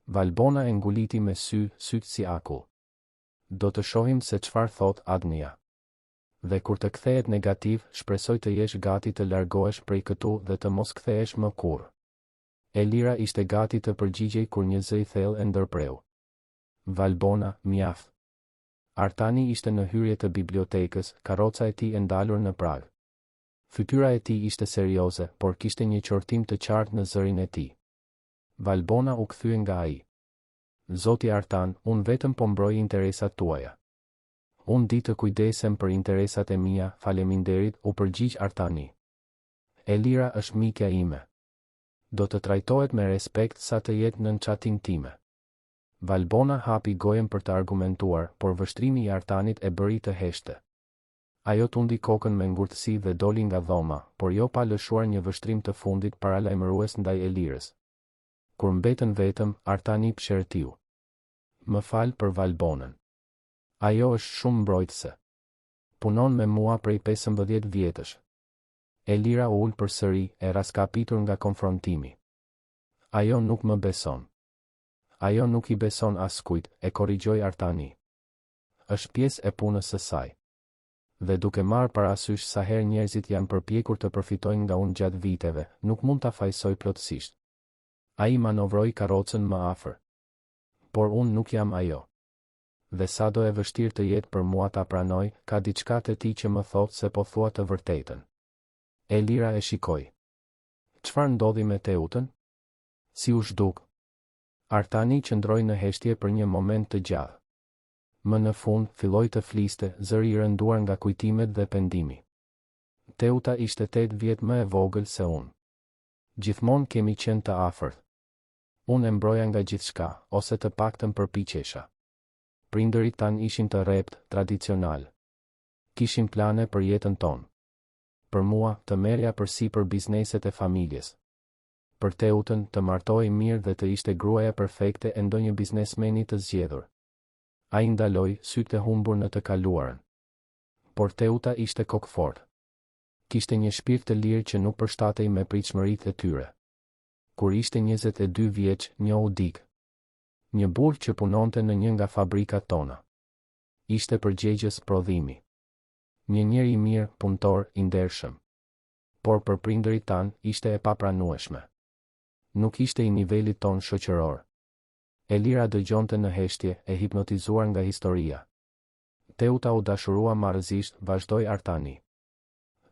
Valbona e nguliti me sytë si akull. Do të shohim se çfarë thot Adnia. Dhe kur të kthehet negativ, shpresoj të jesh gati të largohesh prej këtu dhe të mos kthehesh më kurrë. Elira ishte gati të përgjigjej kur një zë i thellë e ndërpreu. Valbona, mjaft. Artani ishte në hyrje të bibliotekës, karroca e tij e ndalur në prag. Fytyra e tij ishte serioze, por kishte një qortim të qartë në zërin e tij. Valbona u kthye nga ai. Zoti Artan, unë vetëm po mbroj interesat tuaja. Unë di të kujdesem për interesat e mia, faleminderit, u përgjigj Artani. Elira është mikja ime. Do të trajtohet me respekt sa të jetë nën çatin time. Valbona hapi gojen për të argumentuar, por vështrimi i Artanit e bëri të heshte. Ajo tundi kokën me ngurtësi dhe doli nga dhoma, por jo pa lëshuar një vështrim të fundit paralajmërues ndaj Elirës. Kur mbetën vetëm, Artani pëshertiu. Më fal për Valbonën. Ajo është shumë mbrojtëse. Punon me mua prej 15 vjetësh. Elira u ul përsëri, e raskapitur nga konfrontimi. Ajo nuk më beson. Ajo nuk i beson askujt, e korrigjoi Artani. Është pjesë e punës së saj. Dhe duke marrë parasysh sa herë njerëzit janë përpjekur të përfitojnë nga unë gjatë viteve, nuk mund ta fajsoj plotësisht. Ai manovroi karrocën më afër. Por unë nuk jam ajo. Dhe sa do e vështirë të jetë për mua ta pranoj, ka diçka te ti që më thotë se po thua të vërtetën. Elira e shikoi. Çfarë ndodhi me Teutën? Si u zhduk? Artani qëndroi në heshtje për një moment të gjatë. Më në fund, filloi të fliste, zëri i rënduar nga kujtimet dhe pendimi. Teuta ishte 8 vjet më e vogël se unë. Gjithmonë kemi qenë të afërt. Unë e mbroja nga gjithçka, ose të paktën përpiqesha. Prindërit tanë ishin të rrept, tradicional. Kishin plane për jetën tonë. Për mua, të merja përsipër bizneset e familjes. Për Teutën, të martohej mirë dhe të ishte gruaja perfekte e ndonjë biznesmeni të zgjedhur. Ai ndaloi, sytë e humbur në të kaluarën. Por Teuta ishte kokfort. Kishte një shpirt të lirë që nuk përshtatej me pritshmëritë e tyre. Kur ishte 22 vjeç, njohu dik. Një burr që punonte në një nga fabrikat tona. Ishte përgjegjës prodhimi. Një njeri i mirë, punëtor, i ndershëm. Por për prindërit tanë, ishte e papranueshme. Nuk ishte i nivelit ton shoqëror. Elira dëgjonte në heshtje, e hipnotizuar nga historia. Teuta u dashurua marrëzisht, vazhdoi Artani.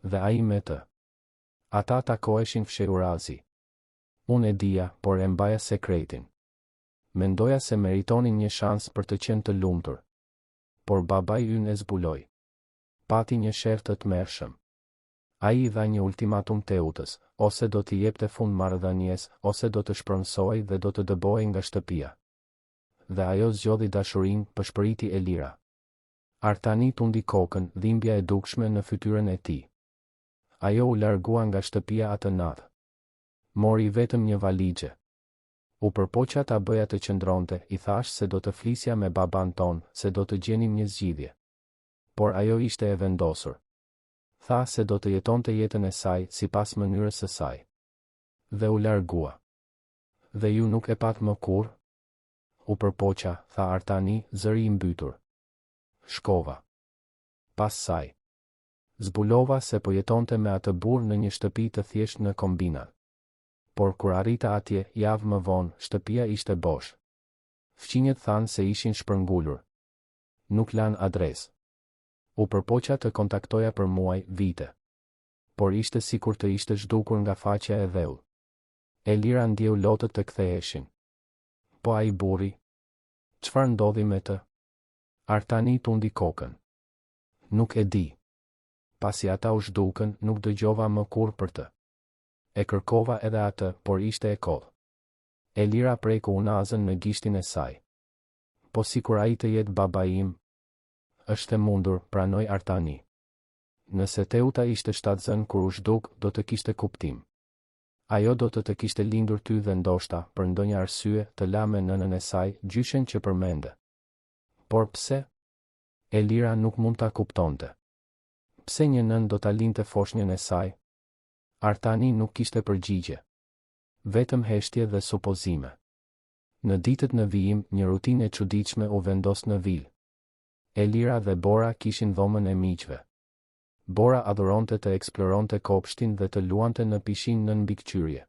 Dhe ai me të. Ata takoheshin fshehurazi. Unë e dija, por e mbaja sekretin. Mendoja se meritonin një shans për të qenë të lumtur. Por babai ynë e zbuloi. Pati një shef të tmerrshëm. Ai i dha një ultimatum Teutës, ose do t'i jepte fund marrëdhënies, ose do të shpronsohej dhe do të dëbohej nga shtëpia. Dhe ajo zgjodhi dashurinë, pëshpëriti Elira. Artani tundi kokën, dhimbja e dukshme në fytyrën e tij. Ajo u largua nga shtëpia atë natë. Mori vetëm një valixhe. U përpoqa ta bëja të qëndronte, i thash se do të flisja me baban ton, se do të gjenim një zgjidhje. Por ajo ishte e vendosur. Tha se do të jetonte jetën e saj, sipas mënyrës së saj. Dhe u largua. Dhe ju nuk e pat më kur? U përpoqa, tha Artani, zëri i mbytur. Shkova. Pas saj. Zbulova se po jetonte me atë burr në një shtëpi të thjeshtë në kombinat. Por kur arrita atje, javë më vonë, shtëpia ishte bosh. Fqinjet thanë se ishin shpërngulur. Nuk lan adresë. U përpoqa të kontaktoja për muaj, vite. Por ishte sikur të ishte zhdukur nga faqja e dheu. Elira ndjeu lotët të ktheheshin. Po ai burri? Çfarë ndodhi me të? Artani tundi kokën. Nuk e di. Pasi ata u zhdukën, nuk dëgjova më kur për të. E kërkova edhe atë, por ishte e kodh. Elira preku unazën në gishtin e saj. Po sikur ai të jetë baba im, është e mundur, pranoi Artani. Nëse Teuta ishte shtatzën kur u zhduk, do të kishte kuptim. Ajo do të kishte lindur ty dhe ndoshta, për ndonjë arsye, të la me nënën e saj, gjyshen që përmende. Por pse? Elira nuk mund ta kuptonte. Pse një nën do ta linte foshnjën e saj? Artani nuk kishte përgjigje. Vetëm heshtje dhe supozime. Në ditët në vijim, një rutinë e çuditshme u vendos në vil. Elira dhe Bora kishin dhomën e miqve. Bora adhuronte të eksploronte kopshtin dhe të luante në pishin nën mbikëqyrje.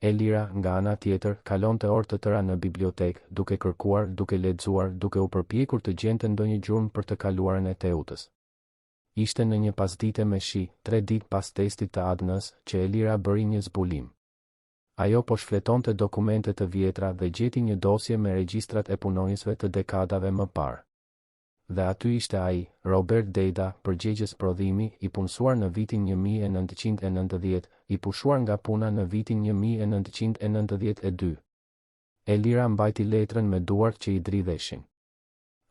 Elira, nga ana tjetër, kalonte orë të tëra në bibliotekë, duke kërkuar, duke lexuar, duke u përpjekur të gjente ndonjë gjurmë për të kaluarën e Teutës. Ishte në një pasdite me shi, 3 ditë pas testit të Adnës, që Elira bëri një zbulim. Ajo po shfletonte dokumente të vjetra dhe gjeti një dosje me regjistrat e punonjësve të dekadave më parë. Dhe aty ishte ai, Robert Deda, përgjegjës prodhimi, i punësuar në vitin 1990, i pushuar nga puna në vitin 1992. Elira mbajti letrën me duart që i dridheshin.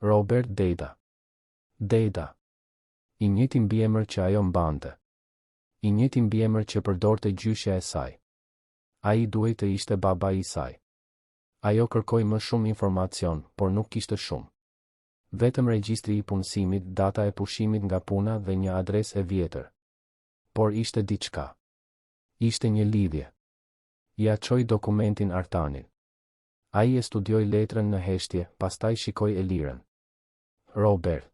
Robert Deda. Deda. I njëjti mbiemër që ajo mbante. I njëjti mbiemër që përdorte gjyshja e saj. Ai duhej të ishte baba i saj. Ajo kërkoi më shumë informacion, por nuk kishte shumë. Vetëm regjistri i punësimit, data e pushimit nga puna dhe një adresë e vjetër. Por ishte diçka. Ishte një lidhje. Ja çoi dokumentin Artanit. Ai e studioi letrën në heshtje, pastaj shikoi Elirën. Robert.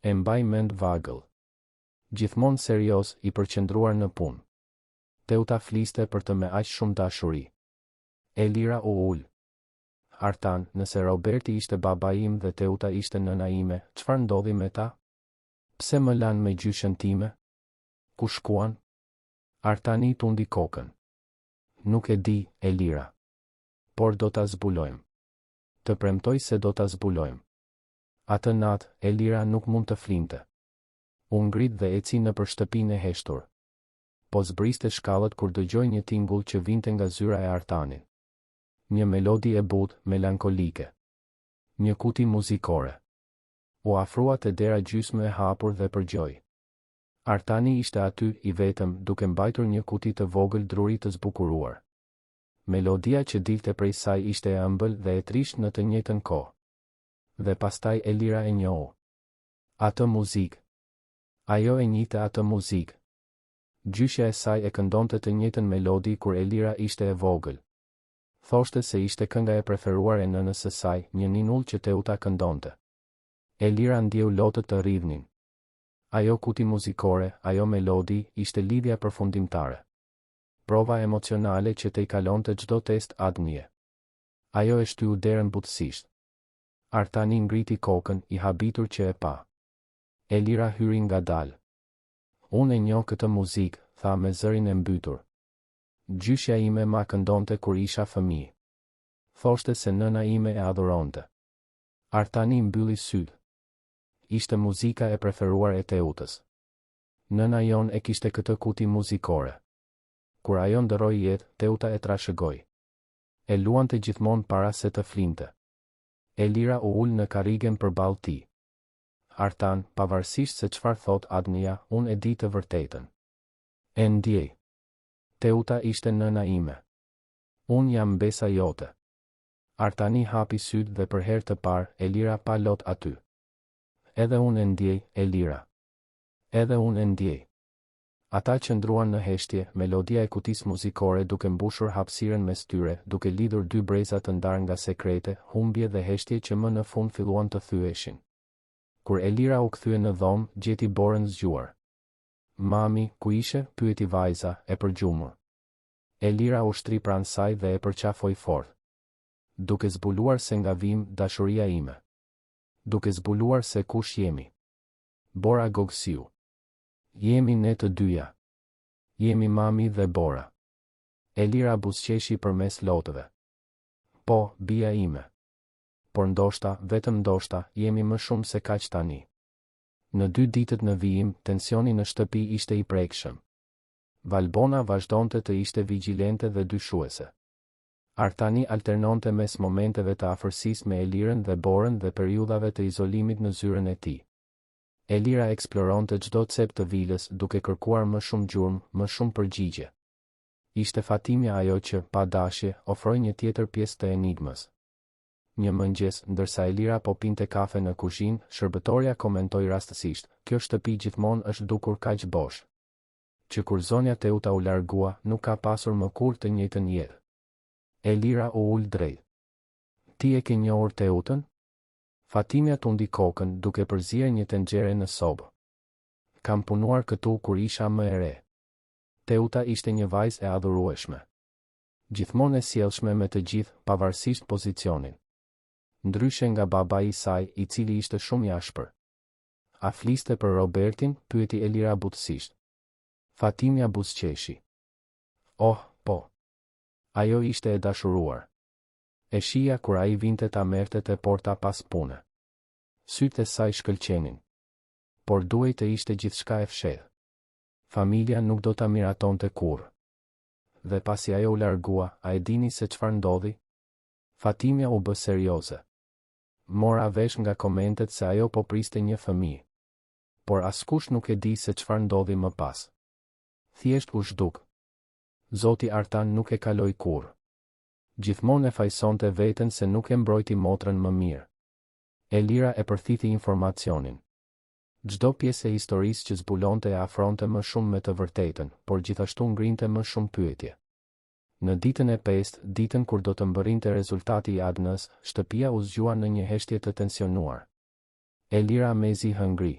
E mbaj mend vagëll. Gjithmonë serioz, i përqendruar në punë. Teuta fliste për të me aq shumë dashuri. Elira u ul. Artan, nëse Roberti ishte baba im dhe Teuta ishte nëna ime, çfarë ndodhi me ta? Pse më lanë me gjyshen time? Ku shkuan? Artani tundi kokën. Nuk e di, Elira. Por do ta zbulojmë. Të premtoj se do ta zbulojmë. Atë natë, Elira nuk mund të flinte. U ngrit dhe eci nëpër shtëpinë e heshtur. Po zbriste shkallët kur dëgjoi një tingull që vinte nga zyra e Artanit. Një melodi e butë, melankolike. Një kuti muzikore. U afrua te dera gjysmë e hapur dhe përgjoi. Artani ishte aty, i vetëm, duke mbajtur një kuti të vogël druri të zbukuruar. Melodia që dilte prej saj ishte e ëmbël dhe e trisht në të njëjtën kohë. Dhe pastaj Elira e njohu. Atë muzikë. Ajo e njihte atë muzikë. Gjyshja e saj e këndonte të njëjtën melodi kur Elira ishte e vogël. Thoshte se ishte kënga e preferuar e nënës së saj, një ninull që Teuta këndonte. Elira ndjeu lotët të rridhnin. Ajo kuti muzikore, ajo melodi, ishte lidhja përfundimtare. Prova emocionale që te i kalonte çdo test adnie. Ajo e shtyu derën butësisht. Artani ngriti kokën, i habitur që e pa. Elira hyri ngadalë. Unë e njoh këtë muzikë, tha me zërin e mbytur. Gjyshja ime ma këndonte kur isha fëmijë. Thoshte se nëna ime e adhuronte. Artani mbylli sytë. Ishte muzika e preferuar e Teutës. Nëna jon e kishte këtë kuti muzikore. Kur ajo ndërroi jetë, Teuta e trashëgoi. E luante gjithmonë para se të flinte. Elira u ul në karrigen përballë tij. Artan, pavarësisht se çfarë thot Adnia, unë e di të vërtetën. E ndjej. Teuta ishte nëna ime. Unë jam mbesa jote. Artani hapi sytë dhe për herë të parë, Elira pa lot aty. Edhe unë e ndjej, Elira. Edhe unë e ndjej. Ata qëndruan në heshtje, melodia e kutisë muzikore duke mbushur hapësirën mes tyre, duke lidhur dy breza të ndarë nga sekrete, humbje dhe heshtje që më në fund filluan të thyeshin. Kur Elira u kthye në dhomë, gjeti Borën zgjuar. Mami, ku ishe? Pyeti vajza, e përgjumur. Elira u shtri pranë saj dhe e përqafoi fort. Duke zbuluar se nga vim, dashuria ime. Duke zbuluar se kush jemi. Bora gogësiu. Jemi ne të dyja. Jemi mami dhe Bora. Elira buzëqeshi përmes lotëve. Po, bia ime. Por ndoshta, vetëm ndoshta, jemi më shumë se kaq tani. Në 2 ditët në vijim, tensioni në shtëpi ishte i prekshëm. Valbona vazhdonte të ishte vigjilente dhe dyshuese. Artani alternonte mes momenteve të afërsisë me Elirën dhe Borën dhe periudhave të izolimit në zyrën e tij. Elira eksploronte çdo cep të vilës duke kërkuar më shumë gjurmë, më shumë përgjigje. Ishte Fatimja ajo që, pa dashje, ofroi një tjetër pjesë të enigmës. Një mëngjes, ndërsa Elira po pinte kafe në kuzhinë, shërbëtorja komentoi rastësisht, kjo shtëpi gjithmonë është dukur kaq bosh. Që kur zonja Teuta u largua, nuk ka pasur më kur të njëjtën jetë. Elira u ul drejt. Ti e ke njohur Teutën? Fatimja tundi kokën duke përzier një tenxhere në sobë. Kam punuar këtu kur isha më e re. Teuta ishte një vajzë e adhurueshme. Gjithmonë e sjellshme me të gjithë, pavarësisht pozicionin. Ndryshe nga babai i saj, i cili ishte shumë i ashpër. A fliste për Robertin? Pyeti Elira butësisht. Fatimja buzëqeshi. Oh, po. Ajo ishte e dashuruar. E shija kur ai vinte ta merrte te porta pas pune. Sytë e saj shkëlqenin. Por duhej të ishte gjithçka e fshehtë. Familja nuk do ta miratonte kurrë. Dhe pasi ajo u largua, a e dini se çfarë ndodhi? Fatimja u bë serioze. Mora vesh nga komentet se ajo po priste një fëmijë. Por askush nuk e di se çfarë ndodhi më pas. Thjesht u zhduk. Zoti Artan nuk e kaloi kurrë. Gjithmonë e fajsonte veten se nuk e mbrojti motrën më mirë. Elira e përthithi informacionin. Çdo pjesë e historisë që zbulonte e afronte më shumë me të vërtetën, por gjithashtu ngrinte më shumë pyetje. Në ditën e 5, ditën kur do të mbërrinte rezultati i ADN-s, shtëpia u zgjua në një heshtje të tensionuar. Elira mezi hëngri.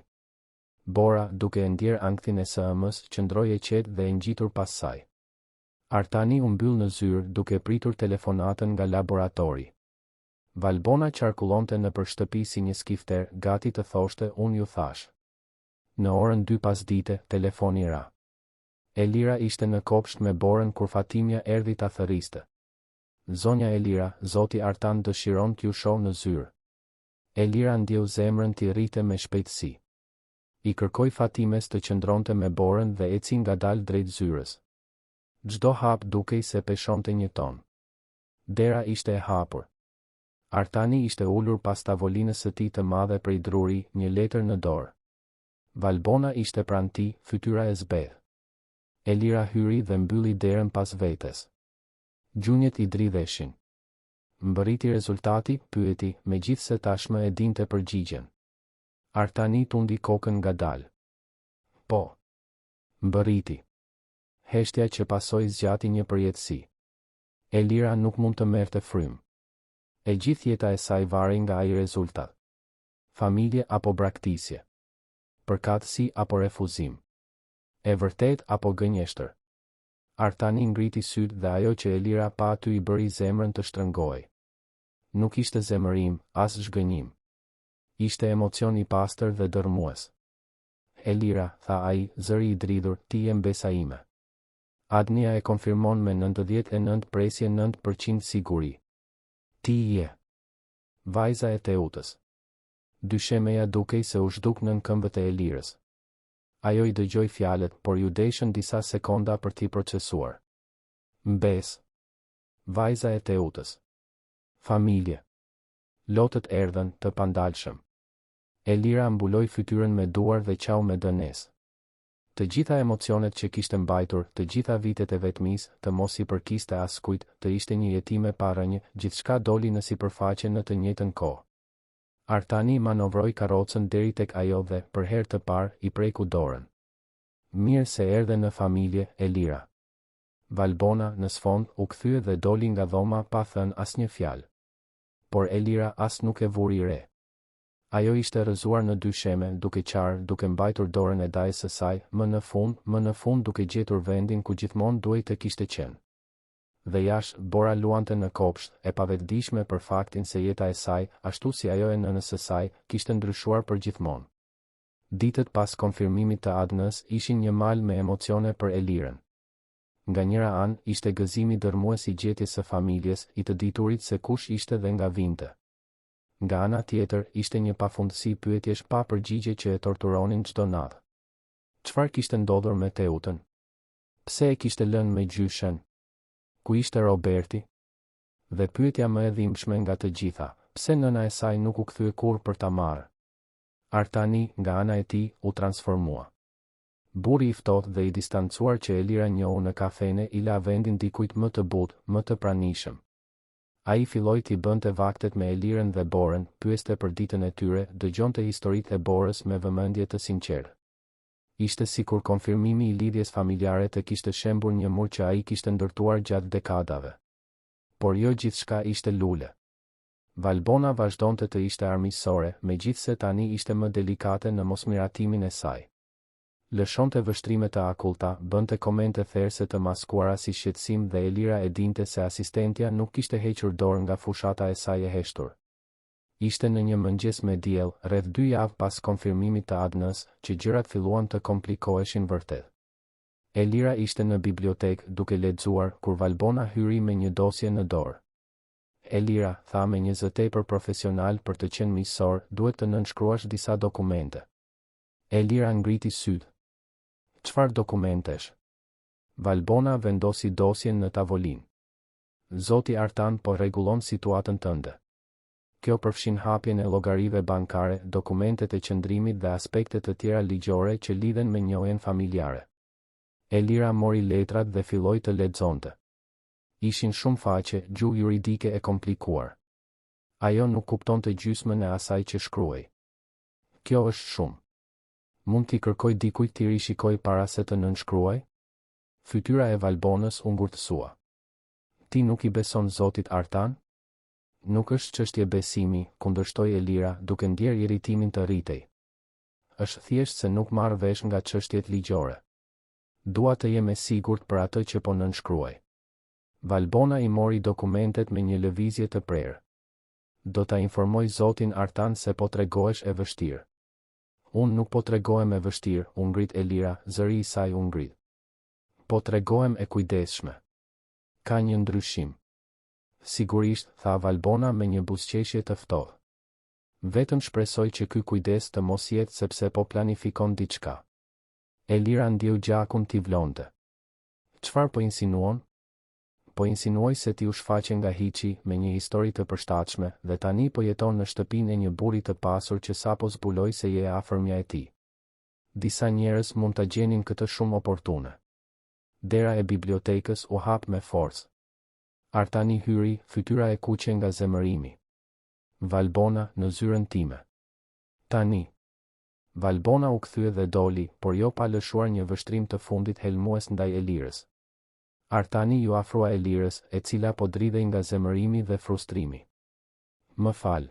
Bora, duke e ndjer ankthin e SM-s, qëndroi e qetë dhe e ngjitur pas saj. Artani u mbyll në zyrë duke pritur telefonatën nga laboratori. Valbona qarkullonte nëpër shtëpi si një skifter, gati të thoshte unë ju thash. Në orën 2 pasdite, telefoni ra. Elira ishte në kopsht me Borën kur Fatimja erdhi ta thërriste. Zonja Elira, zoti Artan dëshiron t'ju shoh në zyrë. Elira ndjeu zemrën t'i rrite me shpejtësi. I kërkoi Fatimes të qëndronte me Borën dhe eci ngadalë drejt zyrës. Çdo hap dukej se peshonte një ton. Dera ishte e hapur. Artani ishte ulur pas tavolinës së tij të madhe prej druri, një letër në dorë. Valbona ishte pranë tij, fytyra e zbedh. Elira hyri dhe mbylli derën pas vetes. Gjunjët i dridheshin. Mbërriti rezultati? Pyeti, megjithse tashmë e dinte përgjigjen. Artani tundi kokën ngadalë. Po. Mbërriti. Heshtja që pasoi zgjati një përjetësi. Elira nuk mund të merrte frym. E gjithë jeta e saj varej nga ai rezultat. Familje apo braktisje. Përkatësi apo refuzim. E vërtet apo gënjeshtër. Artani ngriti sytë dhe ajo që Elira pa aty i bëri zemrën të shtrëngojë. Nuk ishte zemërim, as zhgënjim. Ishte emocion i pastër dhe dërmues. Elira, tha ai, zëri i dridhur, ti je mbesa ime. ADN-ja e konfirmon me 99 presje 9% siguri. Ti je. Vajza e Teutës. Dyshemeja dukej se u zhduk nën këmbët e Elirës. Ajo i dëgjoi fjalët, por ju deshën disa sekonda për t'i procesuar. Mbes. Vajza e Teutës. Familje. Lotët erdhën, të pandalshëm. Elira mbuloi fytyrën me duar dhe qau me dënes. Të gjitha emocionet që kishte mbajtur, të gjitha vitet e vetmisë, të mos i përkiste askujt, të ishte një jetime pa rënje, gjithçka doli në sipërfaqe në të njëjtën kohë. Artani manovroi karrocën deri tek ajo dhe, për herë të parë, i preku dorën. Mirë se erdhe në familje, Elira. Valbona, në sfond, u kthye dhe doli nga dhoma pa thënë asnjë fjalë. Por Elira as nuk e vuri re. Ajo ishte rrëzuar në dy sheme, duke qarë, duke mbajtur dorën e dajës së saj, më në fund duke gjetur vendin ku gjithmonë duhej të kishte qenë. Dhe jashtë, Bora luante në kopsht, e pavetdijshme për faktin se jeta e saj, ashtu si ajo e nënës së saj, kishte ndryshuar përgjithmonë. Ditët pas konfirmimit të Adnës ishin një mal me emocione për Elirën. Nga njëra anë, ishte gëzimi dërmues i gjetjes së familjes, i të diturit se kush ishte dhe nga vinte. Nga ana tjetër, ishte një pafundësi pyetjesh pa përgjigje që e torturonin çdo natë. Çfarë kishte ndodhur me Teutën? Pse e kishte lënë me gjyshen? Ku ishte Roberti? Dhe pyetja më e dhimbshme nga të gjitha, pse nëna e saj nuk u kthye kurrë për ta marrë? Artani, nga ana e tij, u transformua. Burri i ftohtë dhe i distancuar që Elira njohu në kafene i la vendin dikujt më të butë, më të pranishëm. Ai filloi t'i bënte vaktet me Elirën dhe Borën, pyeste për ditën e tyre, dëgjonte historitë e Borës me vëmendje të sinqertë. Ishte sikur konfirmimi i lidhjes familjare të kishte shembur një mur që ai kishte ndërtuar gjatë dekadave. Por jo gjithçka ishte lule. Valbona vazhdonte të ishte armiqësore, megjithse tani ishte më delikate në mosmiratimin e saj. Lëshonte vështrime të akullta, bënte komente therse të maskuara si shqetësim dhe Elira e dinte se asistentja nuk kishte hequr dorë nga fushata e saj e heshtur. Ishte në një mëngjes me diell, rreth 2 javë pas konfirmimit të Adnës, që gjërat filluan të komplikoheshin vërtet. Elira ishte në bibliotekë duke lexuar kur Valbona hyri me një dosje në dorë. Elira, tha me një zë tepër profesional për të qenë miqësor, duhet të nënshkruash disa dokumente. Elira ngriti sytë. Çfarë dokumentesh? Valbona vendosi dosjen në tavolinë. Zoti Artan po rregullon situatën tënde. Kjo përfshin hapjen e llogarive bankare, dokumentet e qëndrimit dhe aspekte të tjera ligjore që lidhen me njohjen familjare. Elira mori letrat dhe filloi të lexonte. Ishin shumë faqe, gjuhë juridike e komplikuar. Ajo nuk kuptonte gjysmën e asaj që shkruaj. Kjo është shumë. Mund t'i kërkoj dikujt t'i rishikoj para se të nënshkruaj? Fytyra e Valbonës u ngurtësua. Ti nuk i beson Zotit Artan? Nuk është çështje besimi, kundërshtoi Elira, duke ndjer irritimin të rritej. Është thjesht se nuk marr vesh nga çështjet ligjore. Dua të jem e sigurt për atë që po nënshkruaj. Valbona i mori dokumentet me një lëvizje të prerë. Do ta informoj Zotin Artan se po tregohesh e vështirë. Unë nuk po tregohem e vështirë, u ngrit Elira, zëri i saj u ngrit. Po tregohem e kujdesshme. Ka një ndryshim. Sigurisht, tha Valbona me një buzëqeshje të ftohtë. Vetëm shpresoj që ky kujdes të mos jetë sepse po planifikon diçka. Elira ndjeu gjakun t'i vlonte. Çfarë po insinuon? Po insinuoj se ti u shfaqe nga hiçi me një histori të përshtatshme dhe tani po jeton në shtëpinë e një burri të pasur që sapo zbuloi se je afërmja e tij. Disa njerëz mund ta gjenin këtë shumë oportune. Dera e bibliotekës u hap me forcë. Artani hyri, fytyra e kuqe nga zemërimi. Valbona, në zyrën time. Tani. Valbona u kthye dhe doli, por jo pa lëshuar një vështrim të fundit helmues ndaj Elirës. Artani ju afrua Elirës, e cila po dridhej nga zemërimi dhe frustrimi. Më fal.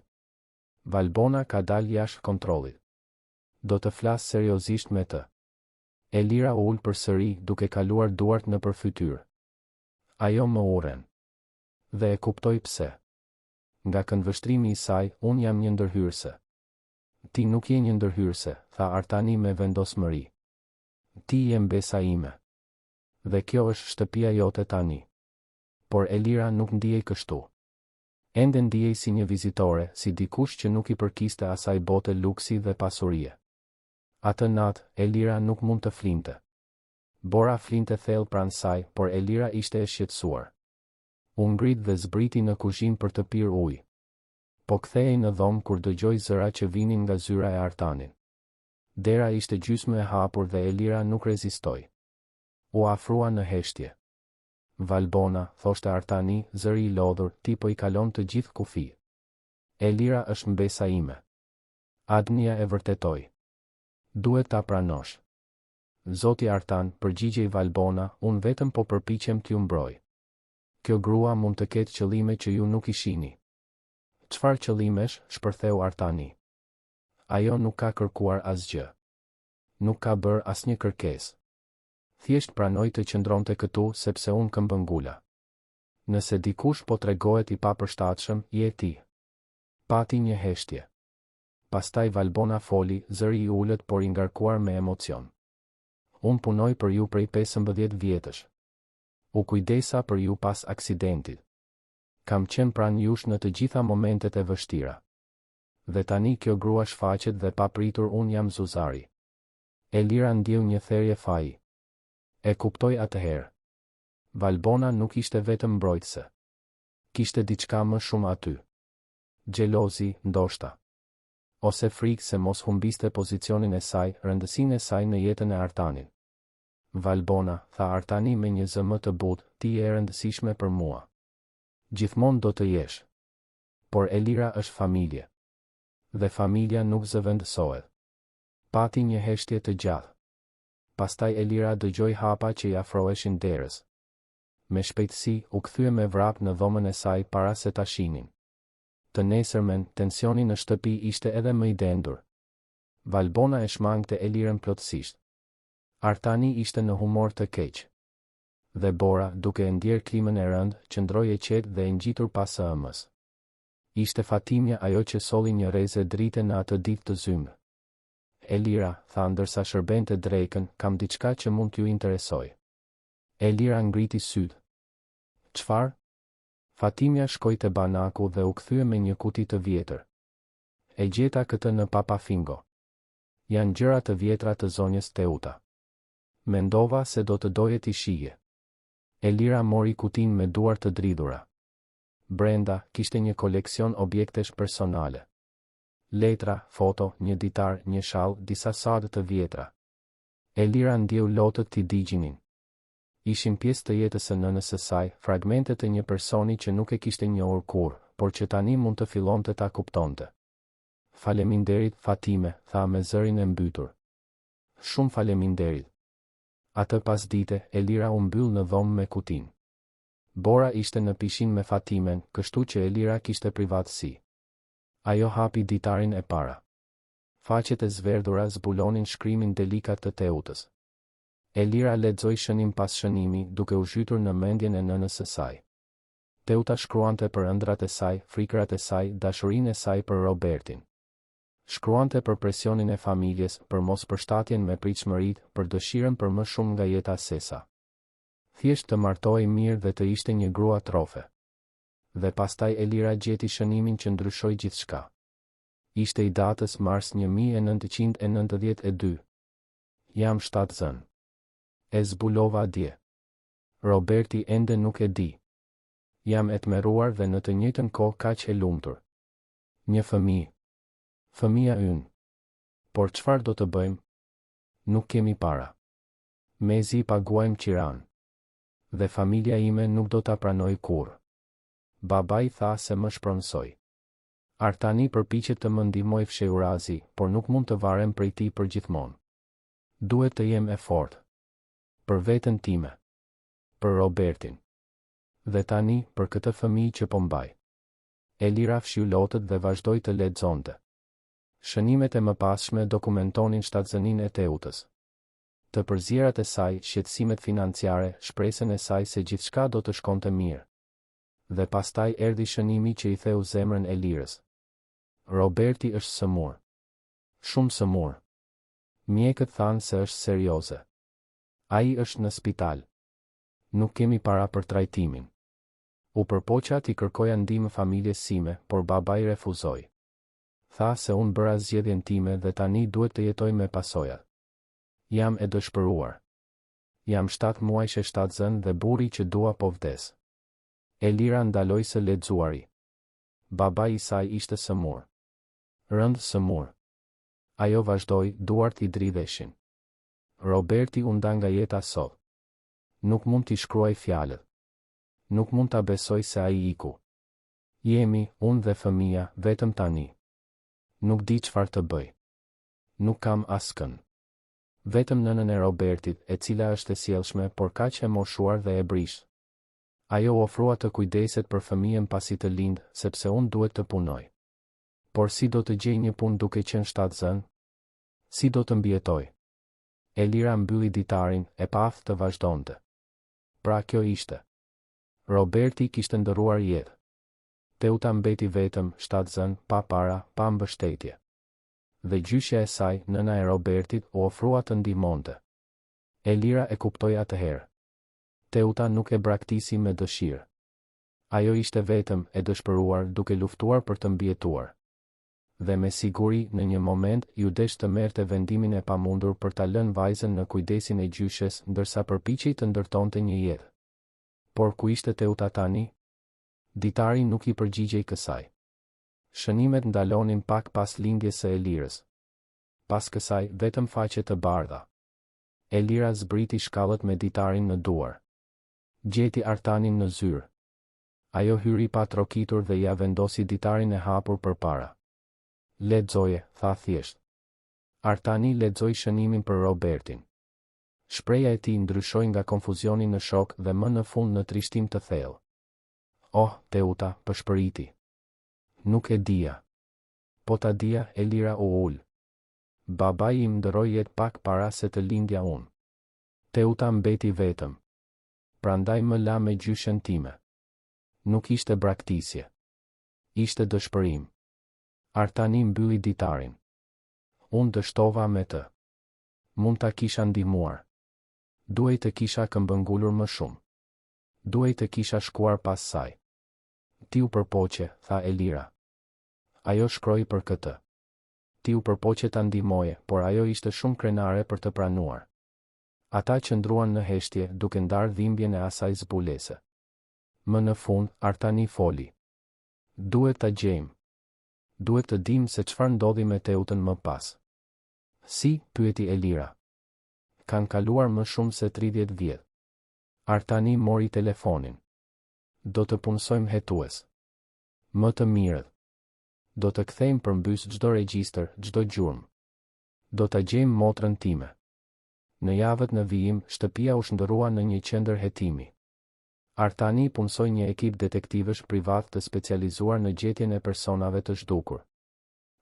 Valbona ka dalë jashtë kontrollit. Do të flas seriozisht me të. Elira u ul përsëri, duke kaluar duart nëpër fytyrë. Ajo më urren. Dhe e kuptoj pse. Nga këndvështrimi i saj, unë jam një ndërhyrëse. Ti nuk je një ndërhyrëse, tha Artani me vendosmëri. Ti je mbesa ime. Dhe kjo është shtëpia jote tani. Por Elira nuk ndihej kështu. Ende ndihej si një vizitore, si dikush që nuk i përkiste asaj bote luksi dhe pasurie. Atë natë, Elira nuk mund të flinte. Bora flinte thellë pranë saj, por Elira ishte e shqetësuar. U ngrit dhe zbriti në kuzhinë për të pirë ujë. Po kthehej në dhomë kur dëgjoi zëra që vinin nga zyra e Artanit. Dera ishte gjysmë e hapur dhe Elira nuk rezistoi. U afrua në heshtje. Valbona, thoshte Artani, zëri i lodhur, ti po I kalon të gjithë kufi. Elira është mbesa ime. Adnia e vërtetoi. Duhet ta pranosh. Zoti Artan, përgjigjej Valbona, unë vetëm po përpiqem t'ju mbroj. Kjo grua mund të ketë qëllime që ju nuk I shihni. Çfarë qëllimesh, shpërtheu Artani. Ajo nuk ka kërkuar asgjë. Nuk ka bërë asnjë kërkesë. Thjesht pranoi të qëndronte këtu sepse unë këmbëngula. Nëse dikush po tregohet I papërshtatshëm, je ti. Pati një heshtje. Pastaj Valbona foli, zëri I ulët por I ngarkuar me emocion. Unë punoj për ju prej 15 vjetësh. U kujdesa për ju pas aksidentit. Kam qenë pranë jush në të gjitha momentet e vështira. Dhe tani kjo grua shfaqet dhe papritur unë jam zuzari. Elira ndjeu një therje faji. E kuptoj atëherë. Valbona nuk ishte vetëm mbrojtëse. Kishte diçka më shumë aty. Xhelozi, ndoshta. Ose frikë se mos humbiste pozicionin e saj, rëndësinë e saj në jetën e Artanit. Valbona, tha Artani me një zë më të butë, ti je e rëndësishme për mua. Gjithmonë do të jesh. Por Elira është familje. Dhe familja nuk zëvendësohet. Pati një heshtje të gjatë. Pastaj Elira dëgjoi hapa që I afroheshin derës. Me shpejtësi u kthye me vrap në dhomën e saj para se ta shihnin. Të nesërmen, tensioni në shtëpi ishte edhe më I dendur. Valbona e shmangte Elirën plotësisht. Artani ishte në humor të keq. Dhe Bora, duke e ndjer klimën e rëndë, qëndroi e qetë dhe e ngjitur pas së ëmës. Ishte Fatimja ajo që solli një reze drite në atë ditë të zymë. Elira, tha ndërsa shërbente drekën, kam diçka që mund t'ju interesoj. Elira ngriti sytë. Çfarë? Fatimja shkoi te banaku dhe u kthye me një kuti të vjetër. E gjeta këtë në papafingo. Janë gjëra të vjetra të zonjës Teuta. Mendova se do të doje t'i shije. Elira mori kutin me duar të dridhura. Brenda kishte një koleksion objektesh personale. Letra, foto, një ditar, një shall, disa sadë të vjetra. Elira ndjeu lotët t'i digjinin. Ishin pjesë të jetës së nënës së saj, fragmente të një personi që nuk e kishte njohur kurrë, por që tani mund të fillonte ta kuptonte. Faleminderit, Fatime, tha me zërin e mbytur. Shumë faleminderit. Atë pasdite, Elira u mbyll në dhomë me kutin. Bora ishte në pishin me Fatimen, kështu që Elira kishte privatësi. Ajo hapi ditarin e para. Faqet e zverdhura zbulonin shkrimin delikat të Teutës. Elira lexoi shënim pas shënimi, duke u zhytur në mendjen e nënës së saj. Teuta shkruante për ëndrat e saj, frikrat e saj, dashurinë e saj për Robertin. Shkruante për presionin e familjes, për mospërshtatjen me pritshmëritë, për dëshirën për më shumë nga jeta sesa. Thjesht të martohej mirë dhe të ishte një grua trofe. Dhe pastaj Elira gjeti shënimin që ndryshoi gjithçka. Ishte I datës mars 1992. Jam 7 zën. E zbulova dje. Roberti ende nuk e di. Jam e tmerruar dhe në të njëjtën kohë kaq e lumtur. Një fëmijë. Fëmia ynë. Por çfarë do të bëjmë? Nuk kemi para. Mezi paguajmë qiran. Dhe familja ime nuk do ta pranoj kurrë. Babai tha se më shpronsoj. Artani përpiqet të më ndihmoj fshehurazi, por nuk mund të varem prej tij përgjithmonë. Duhet të jem e fortë. Për veten time. Për Robertin. Dhe tani, për këtë fëmijë që po mbaj. Elira fshiu lotët dhe vazhdoi të lexonte. Shënimet e mëpasshme dokumentonin shtatzëninë e Teutës. Të përzierat e saj, shqetësimet financiare, shpresën e saj se gjithçka do të shkonte mirë. Dhe pastaj erdhi shënimi që I theu zemrën Elirës. Roberti është sëmur. Shumë sëmur. Mjekët thanë se është serioze. Ai është në spital. Nuk kemi para për trajtimin. U përpoqa t'i kërkoja ndihmë familjes sime, por babai refuzoi. Tha se unë bëra zgjedhjen time dhe tani duhet të jetoj me pasojat. Jam e dëshpëruar. Jam 7 muajsh e 7 zën dhe burri që dua po vdes. Elira ndaloi së lexuari. Babai I saj ishte sëmur. Rënd sëmur. Ajo vazhdoi, duart i dridheshin. Roberti u nda nga jeta sot. Nuk mund t'i shkruaj fjalët. Nuk mund t'a besoj se ai iku. Jemi, unë dhe fëmia, vetëm tani. Nuk di çfarë të bëj. Nuk kam askën. Vetëm nënën e Robertit, e cila është e sjellshme, por kaq e moshuar dhe e brish. Ajo ofrua të kujdeset për fëmijën pasi të lindë, sepse unë duhet të punoj. Por si do të gjej një punë duke qenë shtatzën? Si do të mbijetoj? Elira mbylli ditarin, e pa aftë të vazhdonte. Pra kjo ishte. Roberti kishte ndëruar jetë. Teuta mbeti vetëm, shtatzën, pa para, pa mbështetje. Dhe gjyshja e saj, nëna e Robertit, u ofrua të ndihmonte. Elira e kuptoi atëherë. Teuta nuk e braktisi me dëshirë. Ajo ishte vetëm, e dëshpëruar, duke luftuar për të mbijetuar. Dhe me siguri, në një moment, ju desh të merrte vendimin e pamundur për ta lënë vajzën në kujdesin e gjyshes, ndërsa përpiqej të ndërtonte një jetë. Por ku ishte Teuta tani? Ditari nuk i përgjigjej kësaj. Shënimet ndalonin pak pas lindjes së Elirës. Pas kësaj, vetëm faqe të bardha. Elira zbriti shkallët me ditarin në duar. Gjeti Artanin në zyrë. Ajo hyri pa trokitur dhe ja vendosi ditarin e hapur përpara. Lexoje, tha thjesht. Artani lexoi shënimin për Robertin. Shpreha e tij ndryshoi nga konfuzioni në shok dhe më në fund në trishtim të thellë. Oh, Teuta, pëshpëriti. Nuk e dija. Po ta dija, Elira u ul. Babai im ndëroi jetë pak para se të lindja unë. Teuta mbeti vetëm. Prandaj më la me gjyshen time. Nuk ishte braktisje. Ishte dëshpërim. Artani mbylli ditarin. Unë dështova me të. Mund ta kisha ndihmuar. Duhej të kisha këmbëngulur më shumë. Duhej të kisha shkuar pas saj. Ti u përpoqe, tha Elira. Ajo shkroi për këtë. Ti u përpoqe ta ndihmoje, por ajo ishte shumë krenare për të pranuar. Ata qëndruan në heshtje, duke ndarë dhimbjen e asaj zbulese. Më në fund, Artani foli. Duhet ta gjejmë. Duhet të dim se çfarë ndodhi me Teutën më pas. Si, pyeti Elira. Kanë kaluar më shumë se 30 vjet. Artani mori telefonin. Do të punësojmë hetues. Më të mirët. Do të kthejmë përmbys çdo regjistër, çdo gjurmë. Do ta gjejmë motrën time. Në javët në vijim, shtëpia u shndërrua në një qendër hetimi. Artani punësoi një ekip detektivësh privat të specializuar në gjetjen e personave të zhdukur.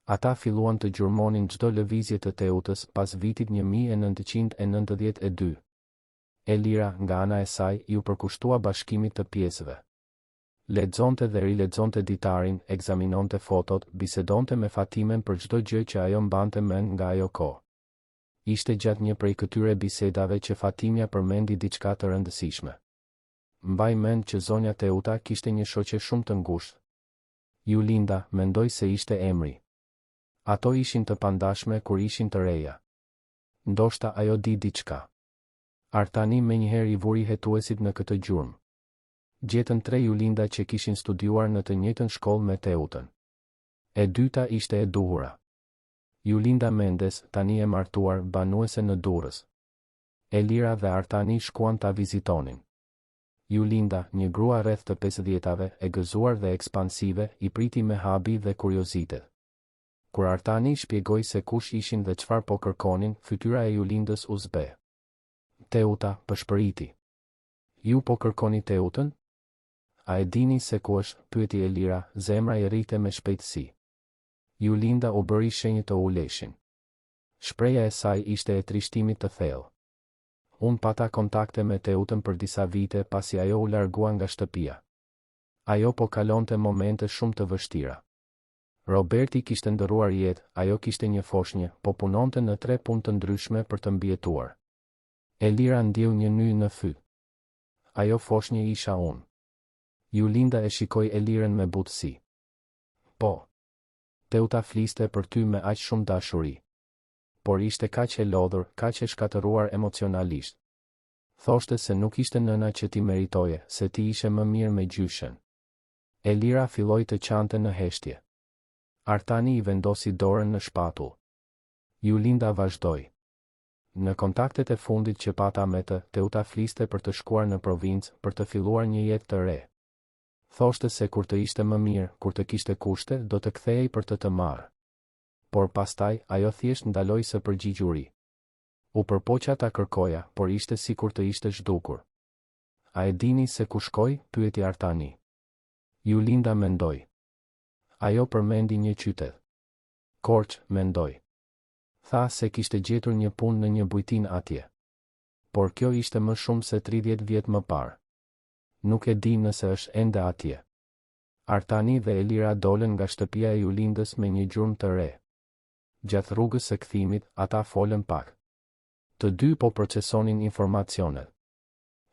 Ata filluan të gjurmonin çdo lëvizje të Teutës pas vitit 1992. Elira, nga ana e saj, ju përkushtua bashkimit të pjesëve. Lexonte dhe rilexonte ditarin, ekzaminonte fotot, bisedonte me Fatimen për çdo gjë që ajo mbante mend nga ajo kohë. Ishte gjatë një prej këtyre bisedave që Fatimja përmendi diçka të rëndësishme. Mbaj mend që zonja Teuta kishte një shoqe shumë të ngushtë. Julinda, mendoj se ishte emri. Ato ishin të pandashme kur ishin të reja. Ndoshta ajo di diçka. Artani menjëherë i vuri hetuesit në këtë gjurmë. Gjetën 3 Julinda që kishin studiuar në të njëjtën shkollë me Teutën. E dyta ishte e duhura. Julinda Mendes, tani e martuar, banuese në Durrës. Elira dhe Artani shkuan ta vizitonin. Julinda, një grua rreth të 50-tave, e gëzuar dhe ekspansive, i priti me habi dhe kuriozitet. Kur Artani shpjegoi se kush ishin dhe çfarë po kërkonin, fytyra e Julindës u zbe. Teuta pëshpëriti. Ju po kërkoni Teutën? A e dini se ku është? Pyeti Elira, zemra i rrite me shpejtësi. Julinda u bëri shenjë të uleshin. Shpreha e saj ishte e trishtimit të thellë. Unë pata kontakte me Teutën për disa vite pasi ajo u largua nga shtëpia. Ajo po kalonte momente shumë të vështira. Roberti kishte ndërruar jetë, ajo kishte një foshnjë, po punonte në 3 punë të ndryshme për të mbietuar. Elira ndjeu një ny në fy. Ajo foshnjë isha unë. Julinda e shikoi Elirën me butësi. Po. Teuta fliste për ty me aq shumë dashuri. Por ishte kaq e lodhur, kaq e shkatëruar emocionalisht. Thoshte se nuk ishte nëna që ti meritoje, se ti ishe më mirë me gjyshen. Elira filloi të qante në heshtje. Artani i vendosi dorën në shpatull. Julinda vazhdoi. Në kontaktet e fundit që pata me të, Teuta fliste për të shkuar në provincë për të filluar një jetë të re. Thoshte se kur të ishte më mirë, kur të kishte kushte, do të kthehej për të marrë. Por pastaj, ajo thjesht ndaloi së përgjigjuri. U përpoqa ta kërkoja, por ishte sikur të ishte zhdukur. A e dini se ku shkoj? Pyeti Artani. Julinda mendoi. Ajo përmendi një qytet. Korç, mendoi. Tha se kishte gjetur një punë në një bujtin atje. Por kjo ishte më shumë se 30 vjet më parë. Nuk e di nëse është ende atje. Artani dhe Elira dolën nga shtëpia e Julindës me një gjurmë të re. Gjatë rrugës së kthimit, ata folën pak. Të dy po procesonin informacionet.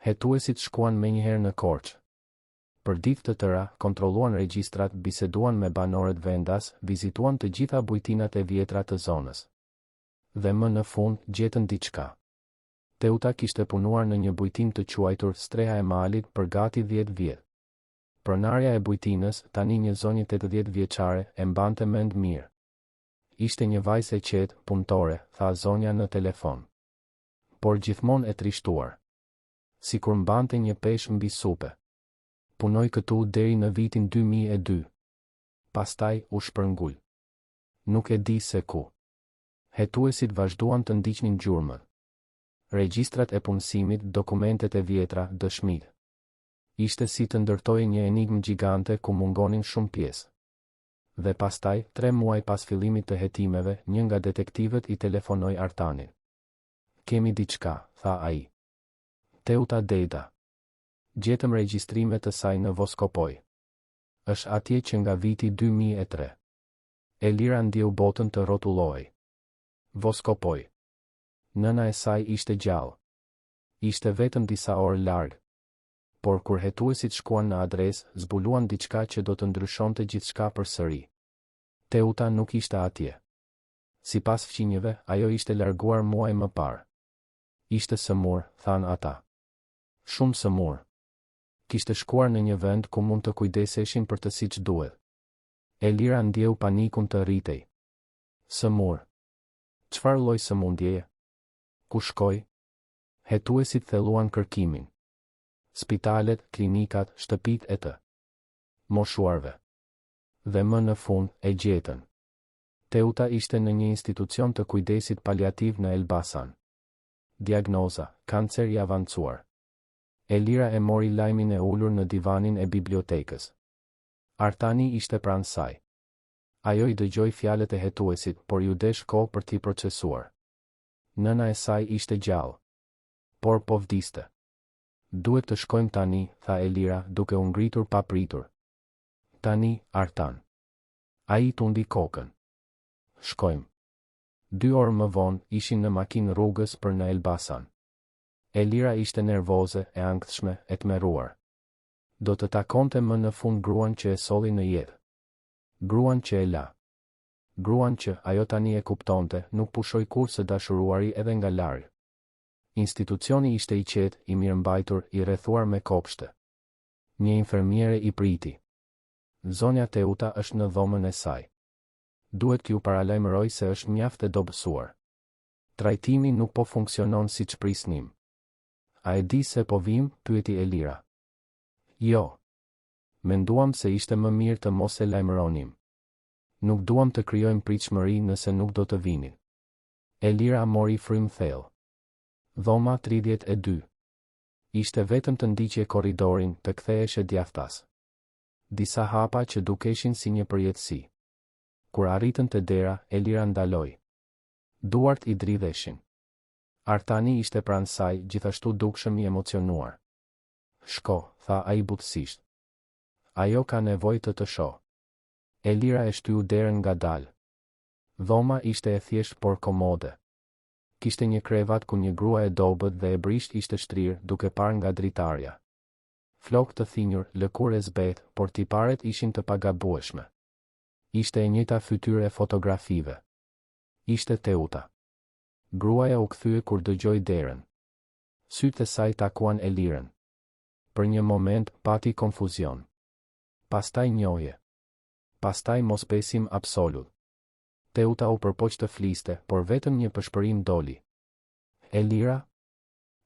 Hetuesit shkuan menjëherë në Korç. Për ditë të tëra, kontrolluan regjistrat, biseduan me banorët vendas, vizituan të gjitha bujtinat e vjetra të zonës. Dhe më në fund, gjetën diçka. Teuta kishte punuar në një bujtin të quajtur Streha e Malit për gati 10 vjet. Pronarja e bujtinës, tani një zonjë 80 vjeçare, e mbante mend mirë. Ishte një vajzë e qetë, punëtore, tha zonja në telefon. Por gjithmonë e trishtuar. Sikur mbante një peshë mbi supe. Punoi këtu deri në vitin 2002. Pastaj u shpërngul. Nuk e di se ku. Hetuesit vazhduan të ndiqnin gjurmën. Regjistrat e punësimit, dokumentet e vjetra, dëshmitë. Ishte si të ndërtojë një enigmë gjigante ku mungonin shumë pjesë. Dhe pastaj, 3 muaj pas fillimit të hetimeve, një nga detektivët i telefonoi Artanit. Kemi diçka, tha ai. Teuta dejta. Gjetëm regjistrimet të saj në Voskopoj. Është atje që nga viti 2003. Elira ndjeu botën të rrotulloi. Voskopoj. Nëna e saj ishte gjallë. Ishte vetëm disa orë larg. Por kur hetuesit shkuan në adresë, zbuluan diçka që do të ndryshonte gjithçka përsëri. Teuta nuk ishte atje. Sipas fqinjeve, ajo ishte larguar muaj më parë. Ishte sëmur, than ata. Shumë sëmur. Kishte shkuar në një vend ku mund të kujdeseshin për të siç duhet. Elira ndjeu panikun të rritej. Sëmur. Çfarë lloj sëmundjeje? Ku shkoj? Hetuesit thelluan kërkimin. Spitalet, klinikat, shtëpitë e të moshuarve. Dhe më në fund, e gjetën. Teuta ishte në një institucion të kujdesit paliativ në Elbasan. Diagnoza, kancer i avancuar. Elira e mori lajmin e ulur në divanin e bibliotekës. Artani ishte pranë saj. Ajo i dëgjoi fjalët e hetuesit, por ju desh kohë për t'i procesuar. Nëna e saj ishte gjallë. Por po vdiste. Duhet të shkojmë tani, tha Elira, duke u ngritur pa pritur. Tani, Artan. Ai tundi kokën. Shkojmë. 2 orë më vonë, ishin në makinë rrugës për në Elbasan. Elira ishte nervoze, e ankthshme, e tmerruar. Do të takonte më në fund gruan që e solli në jetë. Gruan që e la. Gruan që, ajo tani e kuptonte, nuk pushoi kurrë së dashuruari edhe nga larg. Institucioni ishte i qetë, i mirëmbajtur, i rrethuar me kopshte. Një infermiere i priti. Zonja Teuta është në dhomën e saj. Duhet t'ju paralajmëroj se është mjaft e dobësuar. Trajtimi nuk po funksionon siç prisnim. A e di se po vim? Pyeti Elira. Jo. Menduam se ishte më mirë të mos e lajmëronim. Nuk duam të krijojmë pritshmëri nëse nuk do të vinin. Elira mori frym thellë. Dhoma 32. Ishte vetëm të ndiqje korridorin, të ktheheshe djathtas. Disa hapa që dukeshin si një përjetësi. Kur arritën te dera, Elira ndaloi. Duart i dridheshin. Artani ishte pranë saj, gjithashtu dukshëm i emocionuar. Shko, tha ai butësisht. Ajo ka nevojë të shoh. Elira e shtyu derën ngadalë. Dhoma ishte e thjeshtë por komode. Kishte një krevat ku një grua e dobët dhe e brisht ishte shtrirë, duke parë nga dritarja. Flokë të thinjur, lëkurë e zbetë, por tiparet ishin të pagabueshme. Ishte e njëjta fytyrë e fotografive. Ishte Teuta. Gruaja u kthye kur dëgjoi derën. Sytë e saj takuan Elirën. Për një moment pati konfuzion. Pastaj njohje. Pastaj mosbesim absolut. Teuta u përpoq të fliste, por vetëm një përshpërim doli. Elira?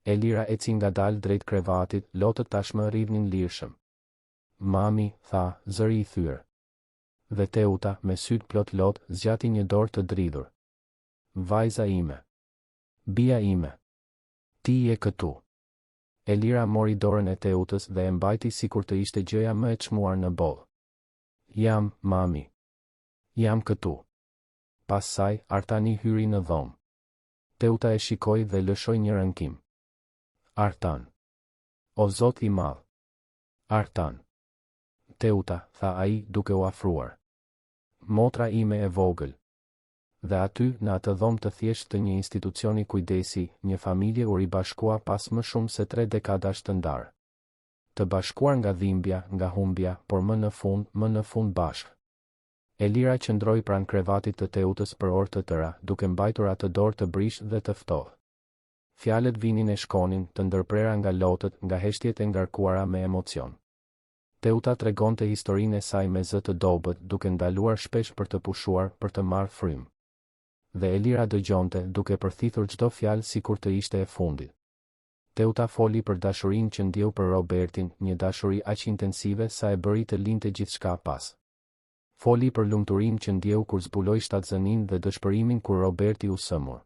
Elira eci ngadalë drejt krevatit, lotët tashmë rrivnin lirshëm. Mami, tha, zëri i thyrë. Dhe Teuta, me sytë plot lot, zgjati një dorë të dridhur. Vajza ime. Bia ime. Ti je këtu. Elira mori dorën e Teutës dhe e mbajti sikur të ishte gjëja më e çmuar në bollë. Jam, mami. Jam këtu. Pas saj, Artani hyri në dhomë. Teuta e shikoi dhe lëshoi një rënkim. Artan. O Zot i madh. Artan. Teuta, tha ai, duke u afruar. Motra ime e vogël. Dhe aty, në atë dhomë të thjeshtë të një institucioni kujdesi, një familje u ribashkua pas më shumë se 3 dekadash të ndarë. Të bashkuar nga dhimbja, nga humbja, por më në fund bashkë. Elira qëndroi pranë krevatit të Teutës për orë të tëra, duke mbajtur atë dorë të brishtë dhe të ftohtë. Fjalët vinin e shkonin, të ndërprera nga lotët, nga heshtjet e ngarkuara me emocion. Teuta tregonte historinë e saj me zë të dobët, duke ndaluar shpesh për të pushuar, për të marrë frymë. Dhe Elira dëgjonte, duke përthithur çdo fjalë sikur të ishte e fundit. Teuta foli për dashurinë që ndjeu për Robertin, një dashuri aq intensive sa e bëri të linte gjithçka pas. Foli për lumturinë që ndjeu kur zbuloi shtatzënin dhe dëshpërimin kur Roberti u sëmur.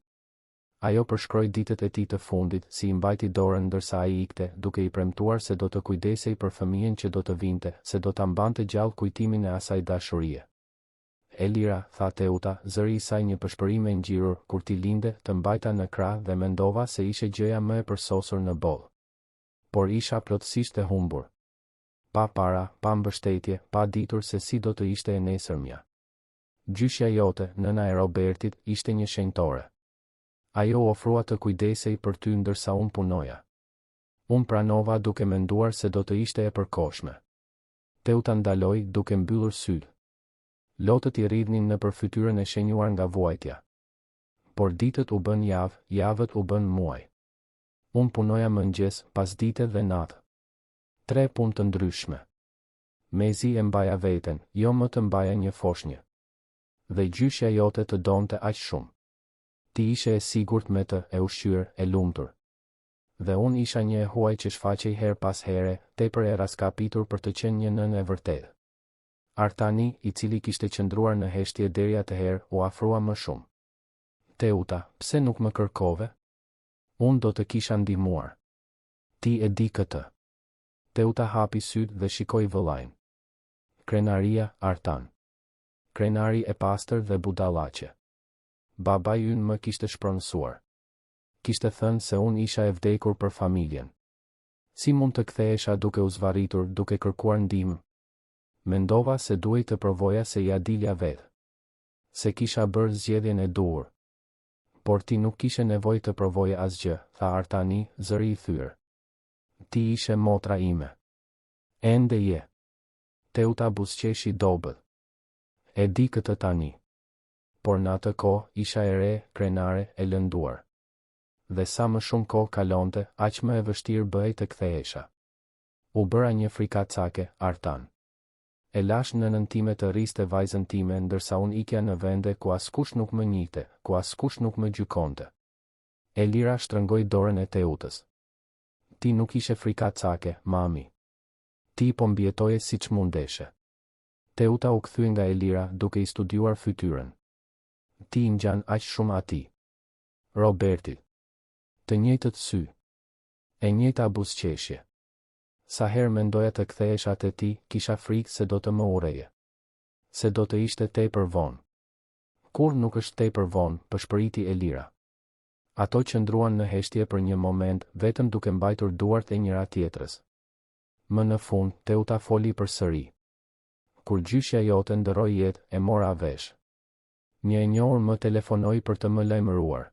Ajo përshkroi ditët e tij të fundit, si i mbajti dorën ndërsa ai ikte, duke i premtuar se do të kujdesej për fëmijën që do të vinte, se do ta mbante gjallë kujtimin e asaj dashurie. Elira, tha Teuta, zëri i saj një përshpërim e ngjirur, kur ti linde, të mbajta në krah dhe mendova se ishe gjëja më e përsosur në bollë. Por isha plotësisht e humbur. Pa para, pa mbështetje, pa ditur se si do të ishte e nesërmja. Gjyshja jote, nëna e Robertit, ishte një shenjtore. Ajo ofrua të kujdesej për ty ndërsa unë punoja. Unë pranova duke menduar se do të ishte e përkohshme. Teuta ndaloi duke mbyllur sytë. Lotët i rridhnin nëpër fytyrën e shenjuar nga vuajtja. Por ditët u bën javë, javët u bën muaj. Unë punoja mëngjes, pasdite dhe natë. 3 punë të ndryshme. Mezi e mbaja veten, jo më të mbaja një foshnjë. Dhe gjyshja jote të donte aq shumë. Ti ishe e sigurt me të, e ushqyer, e lumtur. Dhe unë isha një e huaj që shfaqej her pas here, tepër e raskapitur për të qenë një nën e vërtetë. Artani, i cili kishte qëndruar në heshtje deri atëherë, u afrua më shumë. Teuta, pse nuk më kërkove? Unë do të kisha ndihmuar. Ti e di këtë. Teuta hapi sytë dhe shikoi vëllain. Krenaria, Artan. Krenari e pastër dhe budallaqe. Babai ynë më kishte shpronësuar. Kishte thënë se unë isha e vdekur për familjen. Si mund të kthehesha duke u zvarritur, duke kërkuar ndihmë? Mendova se duhej të provoja se ja dilja vetë. Se kisha bërë zgjedhjen e duhur. Por ti nuk kishe nevojë të provoje asgjë, tha Artani, zëri i thyrë. Ti ishe motra ime. Ende je. Teuta buzëqeshi dobët. E di këtë tani. Por në atë kohë isha e re, krenare, e lënduar. Dhe sa më shumë kohë kalonte, aq më e vështirë bëhej të kthehesha. U bëra një frikacake, Artan. E lash nënën time të riste vajzën time ndërsa unë ikja në vende ku askush nuk më njihte, ku askush nuk më gjykonte. Elira shtrëngoi dorën e Teutës. Ti nuk ishe frikacake, mami. Ti po mbjetoje siç mundeshe. Teuta u kthye nga Elira duke i studiuar fytyrën. Ti i ngjan aq shumë atij. Roberti. Të njëjtët sy. E njëjta buzëqeshje. Sa herë mendoja të kthehesha te ti, kisha frikë se do të më urreje. Se do të ishte tepër vonë. Kur nuk është tepër vonë, përshpëriti Elira. Ato qëndruan në heshtje për një moment, vetëm duke mbajtur duart e njëra tjetrës. Më në fund, Teuta foli përsëri. Kur gjyshja jote ndërroi jetë, e mora vesh. Një e njohur më telefonoi për të më lajmëruar.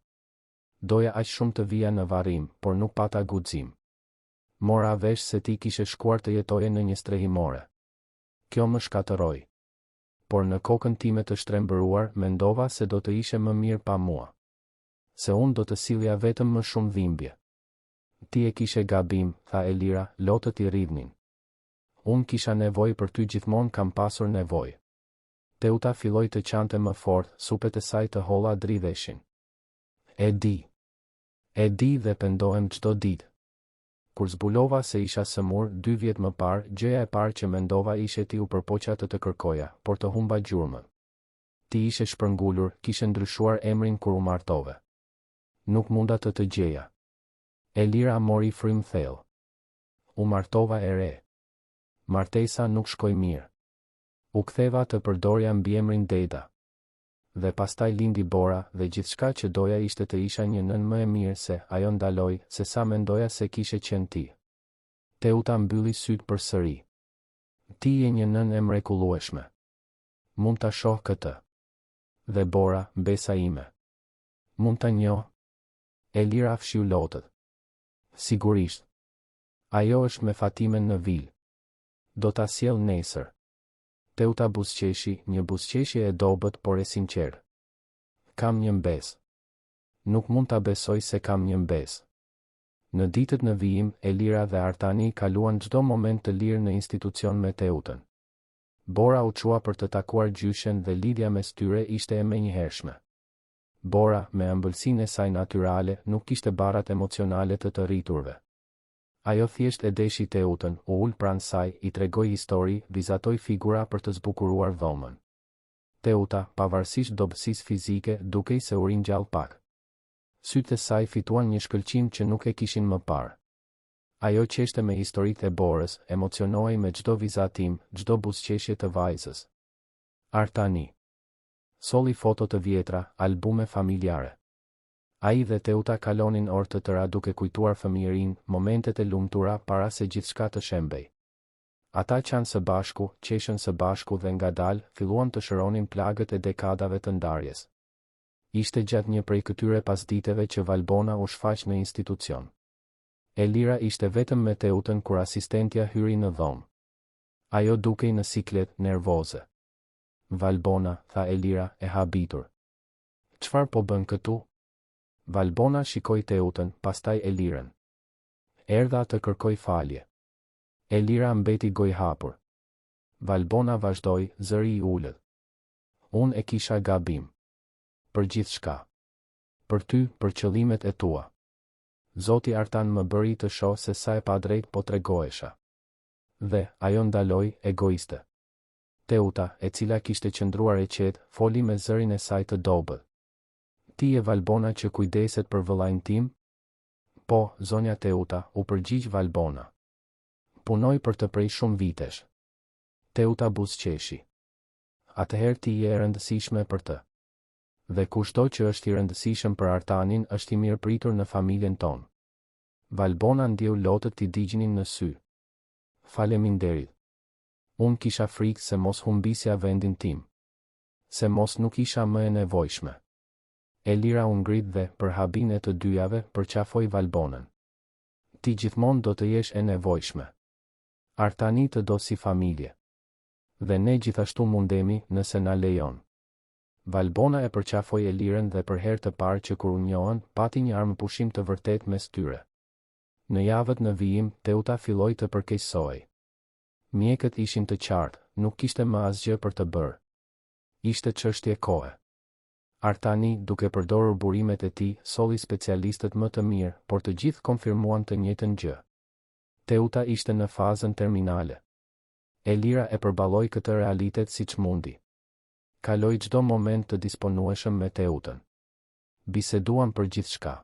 Doja aq shumë të vija në varrim, por nuk pata guxim. Mora vesh se ti kishe shkuar të jetoje në një strehimore. Kjo më shkatërroi. Por në kokën time të shtrembëruar, mendova se do të ishe më mirë pa mua. Se unë do të sillja vetëm më shumë dhimbje. Ti e kishe gabim, tha Elira, lotët i rridhnin. Unë kisha nevojë për ty, gjithmonë kam pasur nevojë. Teuta filloi të qante më fort, supet e saj të holla dridheshin. E di dhe pendohem çdo ditë. Kur zbulova se isha sëmur 2 vjet më parë, gjëja e parë që mendova ishte ti u përpoqja të kërkoja, por të humba gjurmën. Ti ishe shpërngulur, kishe ndryshuar emrin kur u martove. Nuk munda të gjeja. Elira mori frym thellë. U martova e re. Martesa nuk shkoi mirë. U ktheva të përdorja mbiemrin Deda. Dhe pastaj lindi Bora dhe gjithçka që doja ishte të isha një nën më e mirë se ajo ndaloi, se sa mendoja se kishe qenë ti. Teuta mbylli syt përsëri. Ti je një nën e mrekullueshme. Mund ta shoh këtë. Dhe Bora, besa ime. Mund ta njoh? Elira fshiu lotët. Sigurisht. Ajo është me Fatimen në vil. Do ta sjell nesër. Teuta buzëqeshi, një buzëqeshje e dobët por e sinqertë. Kam një mbes. Nuk mund ta besoj se kam një mbes. Në ditët në vijim, Elira dhe Artani kaluan çdo moment të lirë në institucion me Teutën. Bora u çua për të takuar gjyshen dhe lidhja mes tyre ishte e menjëhershme. Bora, me ëmbëlsinë e saj natyrale, nuk kishte barrat emocionale të rriturve. Ajo thjesht e deshi Teutën, u ul pranë saj, i tregoi histori, vizatoi figura për të zbukuruar dhomën. Teuta, pavarësisht dobësisë fizike, dukej se u ringjall pak. Sytë e saj fituan një shkëlqim që nuk e kishin më parë. Ajo qeshte me historitë e Borës, emocionoi me çdo vizatim, çdo buzëqeshje të vajzës. Artani solli foto të vjetra, albume familjare. Ai dhe Teuta kalonin orë të tëra duke kujtuar fëmijërinë, momentet e lumtura para se gjithçka të shembej. Ata qanë së bashku, qeshën së bashku dhe ngadalë filluan të shëronin plagët e dekadave të ndarjes. Ishte gjatë një prej këtyre pasditeve që Valbona u shfaq në institucion. Elira ishte vetëm me Teutën kur asistentja hyri në dhomë. Ajo dukej në siklet, nervoze. Valbona, tha Elira, e habitur. Çfarë po bën këtu? Valbona shikoi Teutën, pastaj Elirën. Erdha të kërkoj falje. Elira mbeti gojë hapur. Valbona vazhdoi, zëri i ulët. Unë e kisha gabim. Për gjithçka. Për ty, për qëllimet e tua. Zoti Artan më bëri të shoh se sa e padrejt po tregohesha. Dhe, ajo ndaloi, egoiste. Teuta, e cila kishte qëndruar e qetë, foli me zërin e saj të dobët. Ti e Valbona që kujdeset për vëllain tim? Po, zonja Teuta, u përgjigj Valbona. Punoj për të prej shumë vitesh. Teuta buzëqeshi. Atëherë ti je e rëndësishme për të. Dhe kushto që është i rëndësishëm për Artanin është i mirë pritur në familjen tonë. Valbona ndjeu lotët t'i digjnin në sy. Faleminderit. Unë kisha frikë se mos humbisja vendin tim. Se mos nuk isha më e nevojshme. Elira u ngrit dhe, për habin e të dyjave, përqafoi Valbonën. Ti gjithmonë do të jesh e nevojshme. Artani të do si familje. Dhe ne gjithashtu mundemi, nëse na lejon. Valbona e përqafoi Elirën dhe për herë të parë që kur u njohën, pati një armëpushim të vërtet mes tyre. Në javët në vijim, Teuta filloi të përkeqësohej. Mjekët ishin të qartë, nuk kishte më asgjë për të bërë. Ishte çështje kohe. Artani, duke përdorur burimet e tij, solli specialistët më të mirë, por të gjithë konfirmuan të njëjtën gjë. Teuta ishte në fazën terminale. Elira e përballoi këtë realitet siç mundi. Kaloi çdo moment të disponueshëm me Teutën. Biseduan për gjithçka.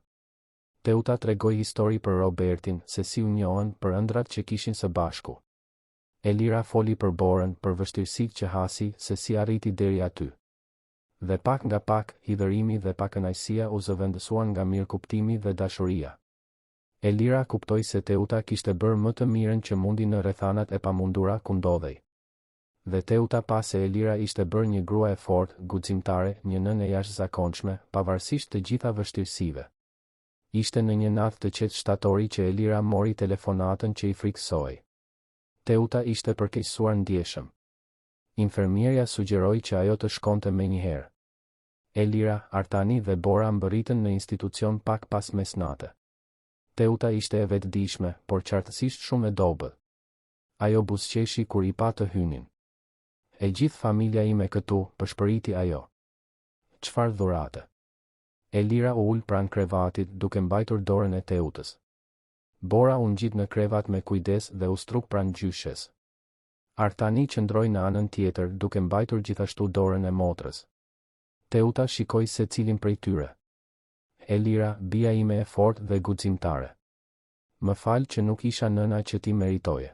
Teuta tregoi histori për Robertin, se si u njohën, për ëndrat që kishin së bashku. Elira foli për Borën, për vështirësitë që hasi, se si arriti deri aty. Dhe pak nga pak, hidhërimi dhe pakënaqësia u zëvendësuan nga mirëkuptimi dhe dashuria. Elira kuptoi se Teuta kishte bërë më të mirën që mundi në rrethanat e pamundura ku ndodhej. Dhe Teuta pa se Elira ishte bërë një grua e fortë, guximtare, një nënë e jashtëzakonshme, pavarësisht të gjitha vështirësive. Ishte në një natë të qetë shtatori që Elira mori telefonatën që i frikësoi. Teuta ishte përkeqësuar ndjeshëm. Infermierja sugjeroi që ajo të shkonte menjëherë. Elira, Artani dhe Bora mbërritën në institucion pak pas mesnate. Teuta ishte e vetëdijshme, por qartësisht shumë e dobët. Ajo buzëqeshi kur i pa të hynin. E gjithë familja ime këtu, përshpëriti ajo. Çfarë dhurate? Elira u ul pranë krevatit duke mbajtur dorën e Teutës. Bora u ngjit në krevat me kujdes dhe u struk pranë gjyshes. Artani qëndroi në anën tjetër duke mbajtur gjithashtu dorën e motrës. Teuta shikoi secilin prej tyre. Elira, bia ime e fortë dhe guximtare. Më fal që nuk isha nëna që ti meritoje.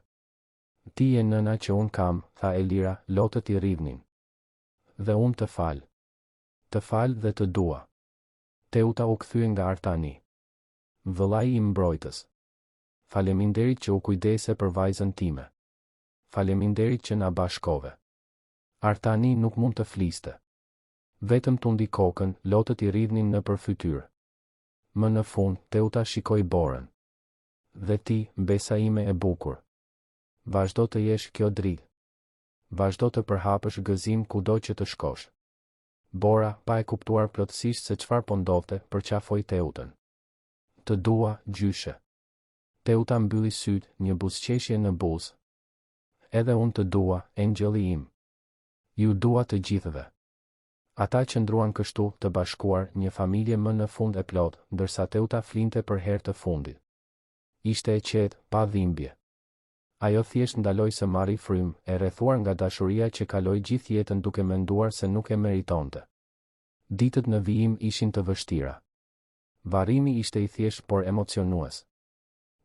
Ti je nëna që unë kam, tha Elira, lotët I rrivnin. Dhe unë të fal. Të fal dhe të dua. Teuta u kthye nga Artani. Vëllai I mbrojtës. Faleminderit që u kujdese për vajzën time. Faleminderit që na bashkove. Artani nuk mund të fliste. Vetëm tundi kokën, lotët I rrivnin në përfytyrë. Më në fund, Teuta shikoi Borën. Dhe ti, besa ime e bukur. Vazhdo të jesh kjo dritë. Vazhdo të përhapësh gëzim kudo që të shkosh. Bora, pa e kuptuar plotësisht se çfarë po ndodhte, përqafoi Teutën. Të dua, gjyshe. Teuta mbylli syt, një buzëqeshje në buzë. Edhe unë të dua, engjëlli im. Ju dua të gjithëve. Ata qëndruan kështu, të bashkuar, një familje më në fund e plot, ndërsa Teuta flinte për herë të fundit. Ishte e qetë, pa dhimbje. Ajo thjesht ndaloi së marri frym, e rrethuar nga dashuria që kaloi gjithë jetën duke menduar se nuk e meritonte. Ditët në vijim ishin të vështira. Varrimi ishte I thjesht por emocionues.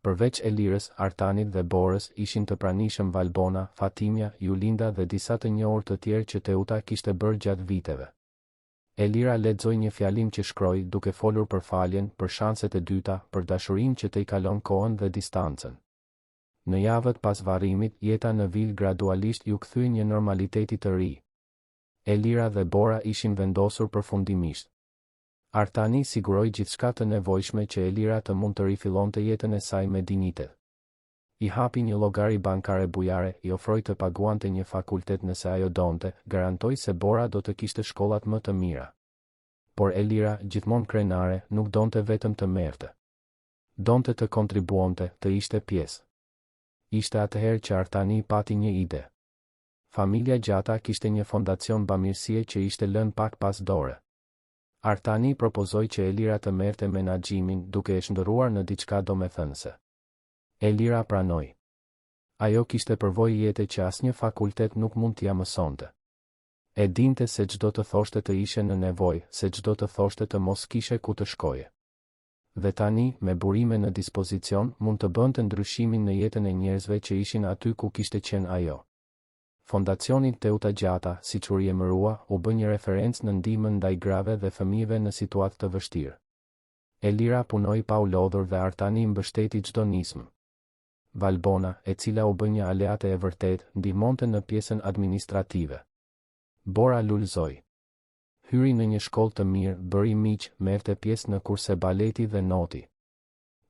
Përveç Elirës, Artanit dhe Borës ishin të pranishëm Valbona, Fatimia, Julinda dhe disa të njohur të tjerë që Teuta kishte bërë gjatë viteve. Elira lexoi një fjalim që shkroi duke folur për faljen, për shanset e dyta, për dashurinë që të I kalon kohën dhe distancën. Në javët pas varrimit, jeta në vil gradualisht ju kthye një normaliteti të ri. Elira dhe Bora ishin vendosur përfundimisht. Artani siguroi gjithçka të nevojshme që Elira të mund të rifillonte jetën e saj me dinjitet. I hapi një llogari bankare bujare, I ofroi të paguante një fakultet nëse ajo donte, garantoi se Bora do të kishte shkollat më të mira. Por Elira, gjithmonë krenare, nuk donte vetëm të merrte. Donte të kontribuonte, të ishte pjesë. Ishte atëherë që Artani pati një ide. Familja Gjata kishte një fondacion bamirësie që ishte lënë pak pas dore. Artani propozoi që Elira të merrte menaxhimin duke e shndërruar në diçka domethënëse. Elira pranoi. Ajo kishte përvojë jete që asnjë fakultet nuk mund t'ia mësonte. E dinte se çdo të thoshte të ishe në nevojë, se çdo të thoshte të mos kishe ku të shkoje. Dhe tani, me burime në dispozicion, mund të bënte ndryshimin në jetën e njerëzve që ishin aty ku kishte qenë ajo. Fondacioni Teuta Gjata, siç u emërua, u bë një referencë në ndihmën ndaj grave dhe fëmijëve në situatë të vështirë. Elira punoi pa u lodhur dhe Artani mbështeti çdo nismë. Valbona, e cila u bë një aleate e vërtet, ndihmonte në pjesën administrative. Bora lulëzoi. Hyri në një shkollë të mirë, bëri miq, merrte pjesë në kurse baleti dhe noti.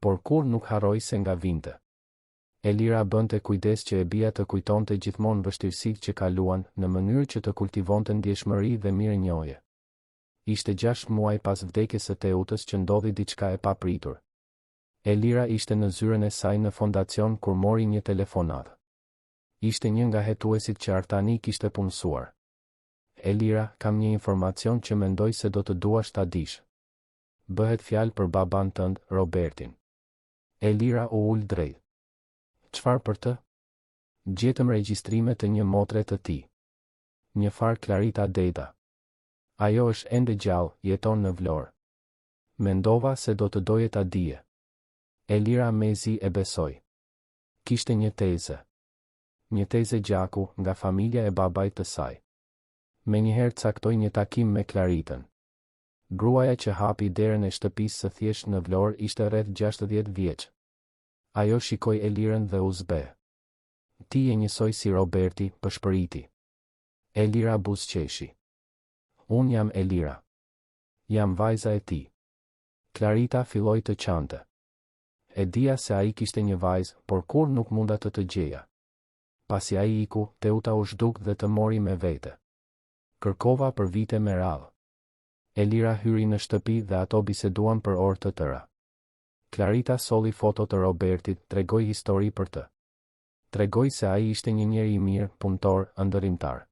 Por kur nuk harroi se nga vinte. Elira bënte kujdes që e bia të kujtonte gjithmonë vështirësitë që kaluan, në mënyrë që të kultivonte ndjeshmëri dhe mirënjohje. Ishte 6 muaj pas vdekjes së Teutës që ndodhi diçka e papritur. Elira ishte në zyrën e saj në fondacion kur mori një telefonat. Ishte një nga hetuesit që Artani kishte punësuar. Elira, kam një informacion që mendoj se do të duash ta dish. Bëhet fjalë për baban tënd, Robertin. Elira u ul drejt. Çfarë për të? Gjetëm regjistrime të një motre të tij. Një far Clarita Deda. Ajo është ende gjallë, jeton në Vlorë. Mendova se do të doje ta dije. Elira mezi e besoi. Kishte një teze. Një teze gjaku nga familja e babait të saj. Menjëherë caktoi një takim me Claritën. Gruaja që hapi derën e shtëpisë së thjeshtë në Vlorë ishte rreth 60 vjeç. Ajo shikoi Elirën dhe u zbe. Ti je njësoj si Roberti, përshpëriti. Elira buzëqeshi. Unë jam Elira. Jam vajza e tij. Clarita filloi të qante. E dija se ai kishte një vajzë, por kur nuk munda të gjeja. Pasi ai iku, Teuta u zhduk dhe të mori me vete. Kërkova për vite me radhë. Elira hyri në shtëpi dhe ato biseduan për orë të tëra. Clarita solli foto të Robertit, tregoi histori për të. Tregoi se ai ishte një njeri I mirë, punëtor, ëndërrimtar.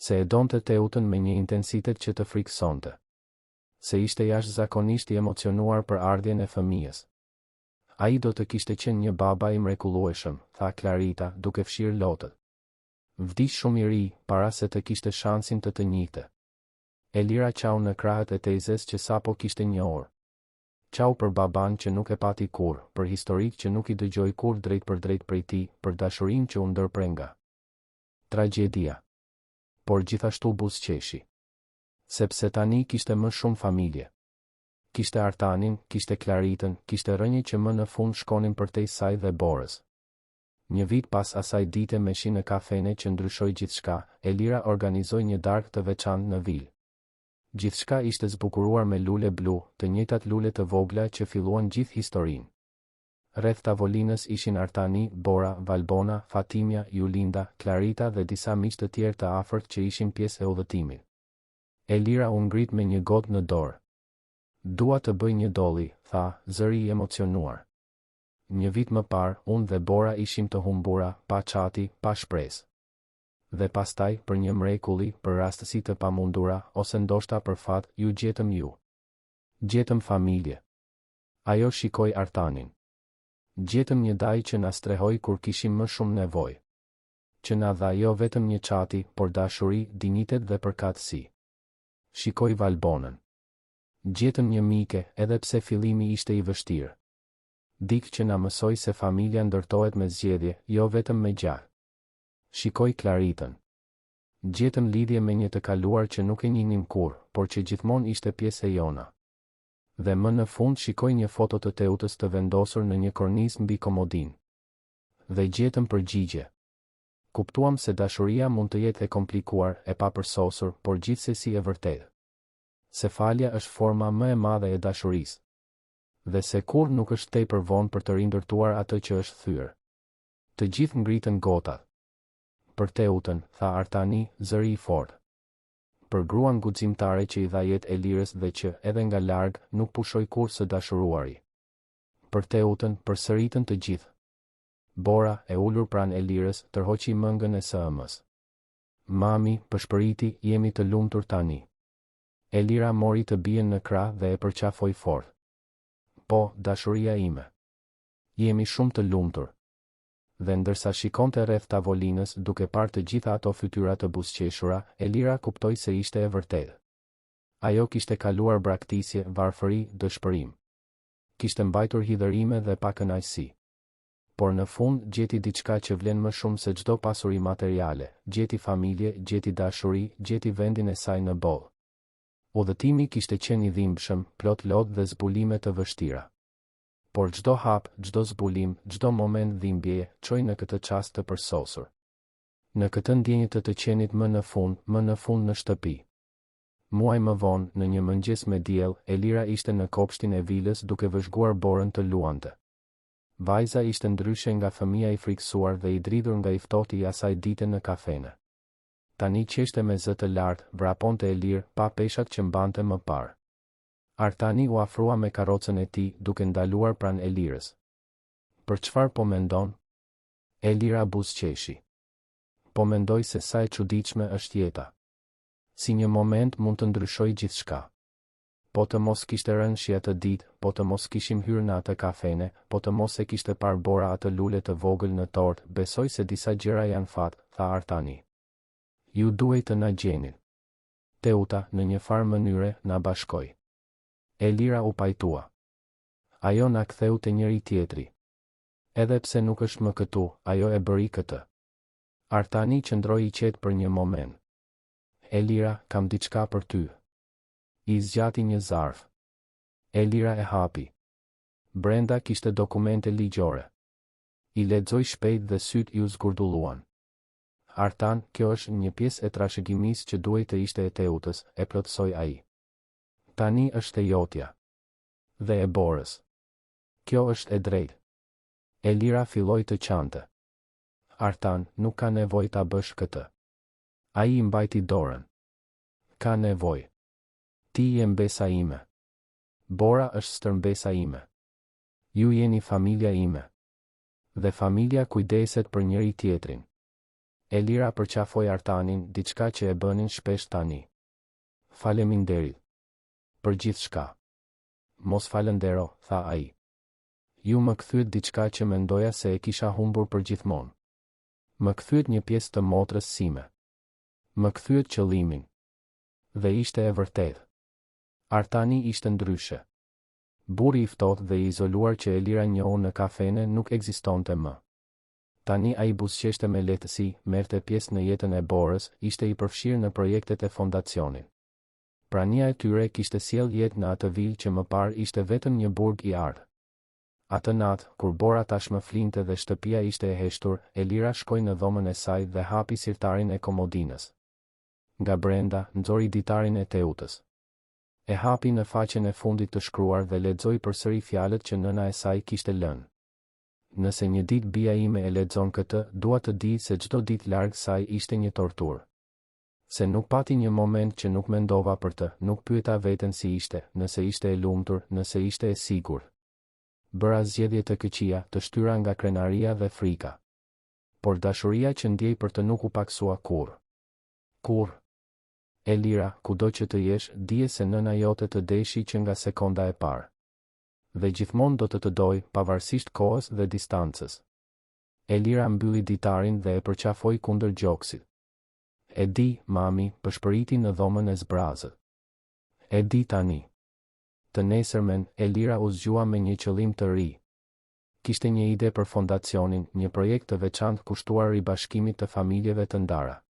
Se e donte Teutën me një intensitet që të frikësonte. Se ishte jashtëzakonisht i emocionuar për ardhjen e fëmijës. Ai do të kishte qenë një baba i mrekullueshëm, tha Clarita, duke fshirë lotët. Vdiq shumë i ri, para se të kishte shansin të njihte. Elira qau në krahët e tezes që sapo kishte një orë. Qau për baban që nuk e pati kur, për historik që nuk i dëgjoi kur drejt për drejt prej tij, për dashurinë që u ndërprenga. Tragjedia. Por gjithashtu buzëqeshi. Sepse tani kishte më shumë familje. Kishte Artanin, kishte Claritën, kishte rënjë që më në fund shkonin përtej saj dhe Borës. Një vit pas asaj dite me shi në kafene që ndryshoi gjithçka, Elira organizoi një darkë të veçantë në vilë. Gjithçka ishte zbukuruar me lule blu, të njëjtat lule të vogla që filluan gjithë historinë. Rreth tavolinës ishin Artani, Bora, Valbona, Fatimia, Julinda, Clarita dhe disa miq të tjerë të afërt që ishin pjesë e udhëtimit. Elira u ngrit me një gotë në dorë. Dua të bëj një dolli, tha, zëri i emocionuar. Një vit më parë, unë dhe Bora ishim të humbura, pa çati, pa shpresë. Dhe pastaj, për një mrekulli, për rastësi të pamundura, ose ndoshta për fat, ju gjetëm ju. Gjetëm familje. Ajo shikoi Artanin. Gjetëm një daj që na strehoi kur kishim më shumë nevojë. Që na dha jo vetëm një çati, por dashuri, dinjitet dhe përkatësi. Shikoi Valbonën. Gjetëm një mike, edhe pse fillimi ishte i vështirë. Dikë që na mësoi se familja ndërtohet me zgjedhje, jo vetëm me gjak. Shikoi Claritën. Gjetëm lidhje me një të kaluar që nuk e njihnim kur, por që gjithmonë ishte pjesë e jona. Dhe më në fund shikoi një foto të Teutës të vendosur në një kornizë mbi komodinë. Dhe gjetëm përgjigje. Kuptuam se dashuria mund të jetë e komplikuar, e papërsosur, por gjithsesi e vërtetë. Se falja është forma më e madhe e dashurisë. Dhe se kur nuk është tepër vonë për të rindërtuar atë që është thyer. Të gjithë ngritën gotat. Për Teutën, tha Artani, zëri i fortë. Për gruan guximtare që i dha jetë Elirës dhe që, edhe nga larg, nuk pushoi kur së dashuruari. Për Teutën, përsëritën të gjithë. Bora, e ulur pranë Elirës, tërhoqi mëngën e së ëmës. Mami, pëshpëriti, jemi të lumtur tani. Elira mori të bien në krah dhe e përqafoi fort. Po, dashuria ime. Jemi shumë të lumtur. Dhe ndërsa shikonte rreth tavolinës duke parë të gjitha ato fytyra të buzëqeshura, Elira kuptoi se ishte e vërtetë. Ajo kishte kaluar braktisje, varfëri, dëshpërim. Kishte mbajtur hidhërime dhe pakënaqësi. Por në fund gjeti diçka që vlen më shumë se çdo pasuri materiale, gjeti familje, gjeti dashuri, gjeti vendin e saj në bollë. Udhëtimi kishte qenë i dhimbshëm, plot lodh dhe zbulime të vështira. Por çdo hap, çdo zbulim, çdo moment dhimbjeje, çoi në këtë çast të përsosur. Në këtë ndjenjë të qenit më në fund në shtëpi. Muaj më vonë, në një mëngjes me diell, Elira ishte në kopshtin e vilës duke vëzhguar Borën të luante. Vajza ishte ndryshe nga fëmia i frikësuar dhe i dridhur nga i ftohti i asaj dite në kafene. Tani qeshte me zë të lartë, vraponte e lirë, pa peshat që mbante më parë. Artani u afrua me karrocën e tij, duke ndaluar pranë Elirës. Për çfarë po mendon? Elira buzëqeshi. Po mendoj se sa e çuditshme është jeta. Si një moment mund të ndryshojë gjithçka. Po të mos kishte rënë shi atë ditë, po të mos kishim hyrë në atë kafene, po të mos e kishte parë Bora atë lule të vogël në tort, besoj se disa gjëra janë fat, tha Artani. Ju duhej të na gjeni. Teuta, në një farë mënyre, na bashkoi. Elira u pajtua. Ajo na ktheu te njëri tjetri. Edhe pse nuk është më këtu, ajo e bëri këtë. Artani qëndroi i qetë për një moment. Elira, kam diçka për ty. I zgjati një zarf. Elira e hapi. Brenda kishte dokumente ligjore. I lexoi shpejt dhe syt ju zgurdulluan. Artan, kjo është një pjesë e trashëgimisë që duhej të ishte e Teutës, e plotësoi ai. Tani është e jotja. Dhe e Borës. Kjo është e drejtë. Elira filloi të qante. Artan, nuk ka nevojë ta bësh këtë. Ai i mbajti dorën. Ka nevojë. Ti je mbesa ime. Bora është stërmbesa ime. Ju jeni familja ime. Dhe familja kujdeset për njëri tjetrin. Elira përqafoi Artanin, diçka që e bënin shpesh tani. Faleminderit. Për gjithçka. Mos falëndero, tha ai. Ju më kthyet diçka që mendoja se e kisha humbur përgjithmonë. Më kthyet një pjesë të motrës sime. Më kthyet qëllimin. Dhe ishte e vërtetë. Artani ishte ndryshe. Burri i ftohtë dhe i izoluar që Elira njohu në kafene nuk ekzistonte më. Tani ai buzëqeshte me lehtësi, merrte pjesë në jetën e Borës, ishte i përfshirë në projektet e fondacionit. Prania e tyre kishte sjell jetë në atë vilë që më parë ishte vetëm një burg i ardh. Atë natë, kur Bora tashmë flinte dhe shtëpia ishte e heshtur, Elira shkoi në dhomën e saj dhe hapi sirtarin e komodinës. Nga brenda, nxori ditarin e Teutës. E hapi në faqen e fundit të shkruar dhe lexoi përsëri fjalët që nëna e saj kishte lënë. Nëse një ditë bia ime e lexon këtë, dua të di se çdo ditë larg saj ishte një torturë. Se nuk pati një moment që nuk mendova për të, nuk pyeta veten si ishte, nëse ishte e lumtur, nëse ishte e sigurt. Bëra zgjedhje të këqija, të shtyra nga krenaria dhe frika. Por dashuria që ndjej për të nuk u paksua kurrë. Kurrë. Elira, kudo që të jesh, dije se nëna jote të deshi që nga sekonda e parë. Dhe gjithmonë do të doj, pavarësisht kohës dhe distancës. Elira mbylli ditarin dhe e përqafoi kundër gjoksit. E di, mami, përshpëriti në dhomën e zbrazët. E di tani. Të nesërmen, Elira u zgjua me një qëllim të ri. Kishte një ide për fondacionin, një projekt të veçantë kushtuar ribashkimit të familjeve të ndara.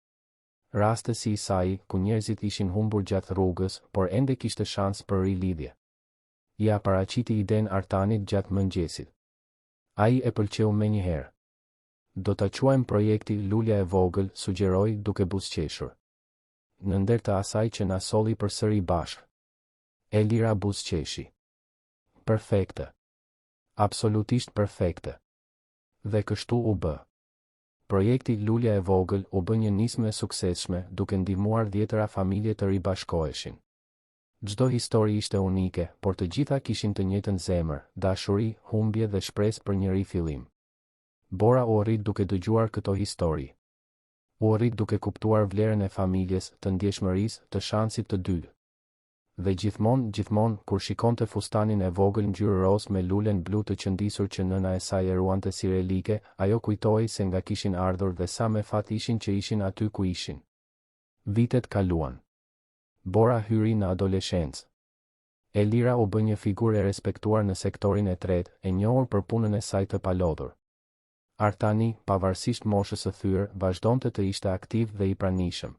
Raste si i saj, ku njerëzit ishin humbur gjatë rrugës, por ende kishte shans për rilidhje. Ja paraqiti iden Artanit gjatë mëngjesit. Ai e pëlqeu menjëherë. Do ta quajmë projekti Lulja e vogël, sugjeroi duke buzëqeshur. Në ndër të asaj që na solli përsëri bashkë. Elira buzëqeshi. Perfekte. Absolutisht perfekte. Dhe kështu u bë. Projekti Lulja e vogël u bë një nismë e suksesshme, duke ndihmuar dhjetëra familje të ribashkoheshin. Çdo histori ishte unike, por të gjitha kishin të njëjtën zemër, dashuri, humbje dhe shpresë për një rifillim. Bora u arrit duke dëgjuar këto histori. U arrit duke kuptuar vlerën e familjes, të ndjeshmërisë, të shansit të dytë. Dhe gjithmonë, kur shikonte fustanin e vogël ngjyrë roz me lulen blu të qëndisur që nëna e saj e ruante si relike, ajo kujtoi se nga kishin ardhur dhe sa me fat ishin që ishin aty ku ishin. Vitet kaluan. Bora hyri në adoleshencë. Elira u bë një figurë e respektuar në sektorin e tretë, e njohur për punën e saj të palodhur. Artani, pavarësisht moshës së thyrë, vazhdonte të ishte aktiv dhe i pranishëm.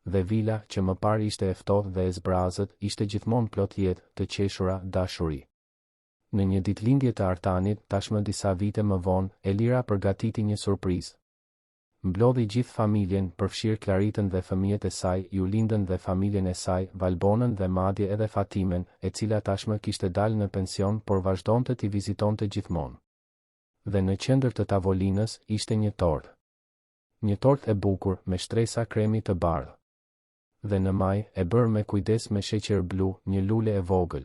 Dhe vila, që më parë ishte e ftohtë dhe e zbrazët, ishte gjithmonë plot jetë, të qeshura, dashuri. Në një ditëlindje të Artanit, tashmë disa vite më vonë, Elira përgatiti një surprizë. Mblodhi gjithë familjen, përfshirë Klaritën dhe fëmijët e saj, Julindën dhe familjen e saj, Valbonën dhe madje edhe Fatimen, e cila tashmë kishte dalë në pension, por vazhdonte t'i vizitonte gjithmonë. Dhe në qendër të tavolinës ishte një tortë. Një tortë e bukur me shtresa kremi të bardhë. Dhe në maj, e bërë me kujdes me sheqer blu, një lule e vogël.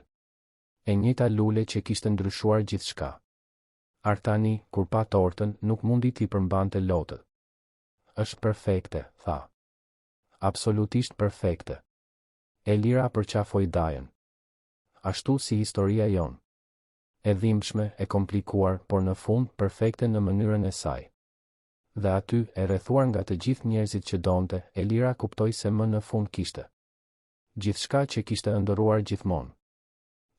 E njëjta lule që kishte ndryshuar gjithçka. Artani, kur pa tortën, nuk mundi t'i përmbante lotët. Është perfekte, tha. Absolutisht perfekte. Elira përqafoi dajën. Ashtu si historia jon. E dhimbshme, e komplikuar, por në fund perfekte në mënyrën e saj. Dhe aty, e rrethuar nga të gjithë njerëzit që donte, Elira kuptoi se më në fund kishte gjithçka që kishte ëndërruar gjithmonë.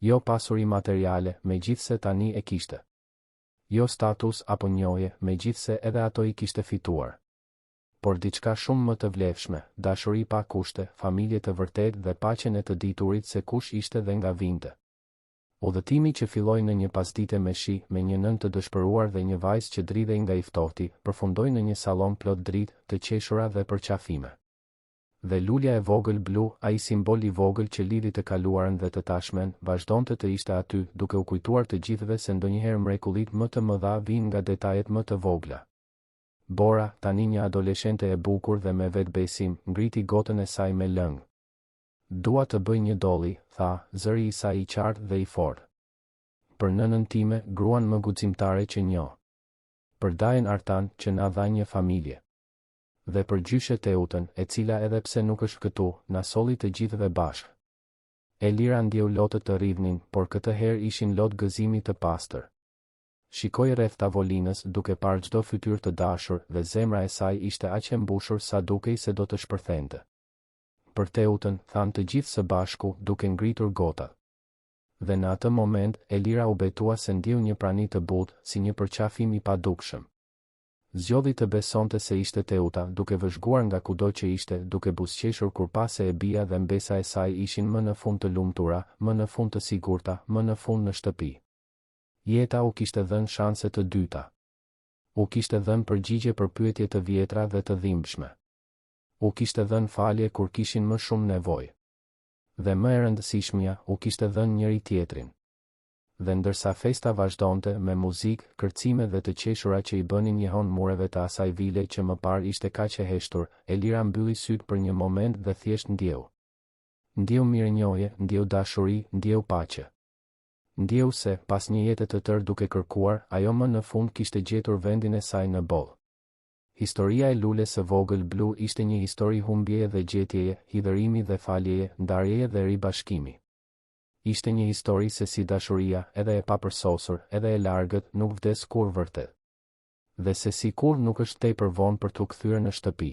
Jo pasuri materiale, megjithse tani e kishte. Jo status apo njohje, megjithse edhe ato i kishte fituar. Por diçka shumë më të vlefshme, dashuri pa kushte, familje të vërtetë dhe paqen e të diturit se kush ishte dhe nga vinte. Udhëtimi që filloi në një pasdite me shi, me një nën të dëshpëruar dhe një vajzë që dridhej nga i ftohti, përfundoi në një sallon plot dritë, të qeshura dhe përqafime. Dhe lulja e vogël blu, ai simbol i vogël që lidhi të kaluarën dhe të tashmen, vazhdonte të ishte aty, duke u kujtuar të gjithëve se ndonjëherë mrekullit më të mëdha vijnë nga detajet më të vogla. Bora, tani një adoleshente e bukur dhe me vetbesim, ngriti gotën e saj me lëngë. Dua të bëj një dolli, tha, zëri i saj i qartë dhe i fortë. Për nënën time, gruan më guximtare që njoh. Për dajen Artan që na dha një familje. Dhe për gjyshe Teutën, e cila edhe pse nuk është këtu, na solli të gjithëve bashkë. Elira ndjeu lotët të rrivnin, por këtë herë ishin lot gëzimi të pastër. Shikoi rreth tavolinës duke parë çdo fytyrë të dashur dhe zemra e saj ishte aq e mbushur sa dukej se do të shpërthente. Për Teutën, thanë të gjithë së bashku, duke ngritur gotat. Dhe në atë moment, Elira u betua se ndjeu një prani të butë, si një përqafim i padukshëm. Zgjodhi të besonte se ishte Teuta, duke vëzhguar nga kudo që ishte, duke buzëqeshur kur pase e bija dhe mbesa e saj ishin më në fund të lumtura, më në fund të sigurta, më në fund në shtëpi. Jeta u kishte dhënë shanse të dyta. U kishte dhënë përgjigje për pyetje të vjetra dhe të dhimbshme. U kishte dhënë falje kur kishin më shumë nevojë. Dhe më e rëndësishmja, u kishte dhënë njëri tjetrin. Dhe ndërsa festa vazhdonte me muzikë, kërcime dhe të qeshura që i bënin njehon mureve të asaj vile që më parë ishte kaq e heshtur, Elira mbylli syt për një moment dhe thjesht ndjeu. Ndjeu mirënjohje, ndjeu dashuri, ndjeu paqe. Ndjeu se, pas një jete të tërë duke kërkuar, ajo më në fund kishte gjetur vendin e saj në boll. Historia e lules së vogël blu ishte një histori humbjeje dhe gjetjeje, hidhërimi dhe faljeje, ndarjeje dhe ribashkimi. Ishte një histori se si dashuria, edhe e papërsosur, edhe e largët, nuk vdes kur vërtet. Dhe se si kur nuk është tepër vonë për t'u kthyer në shtëpi.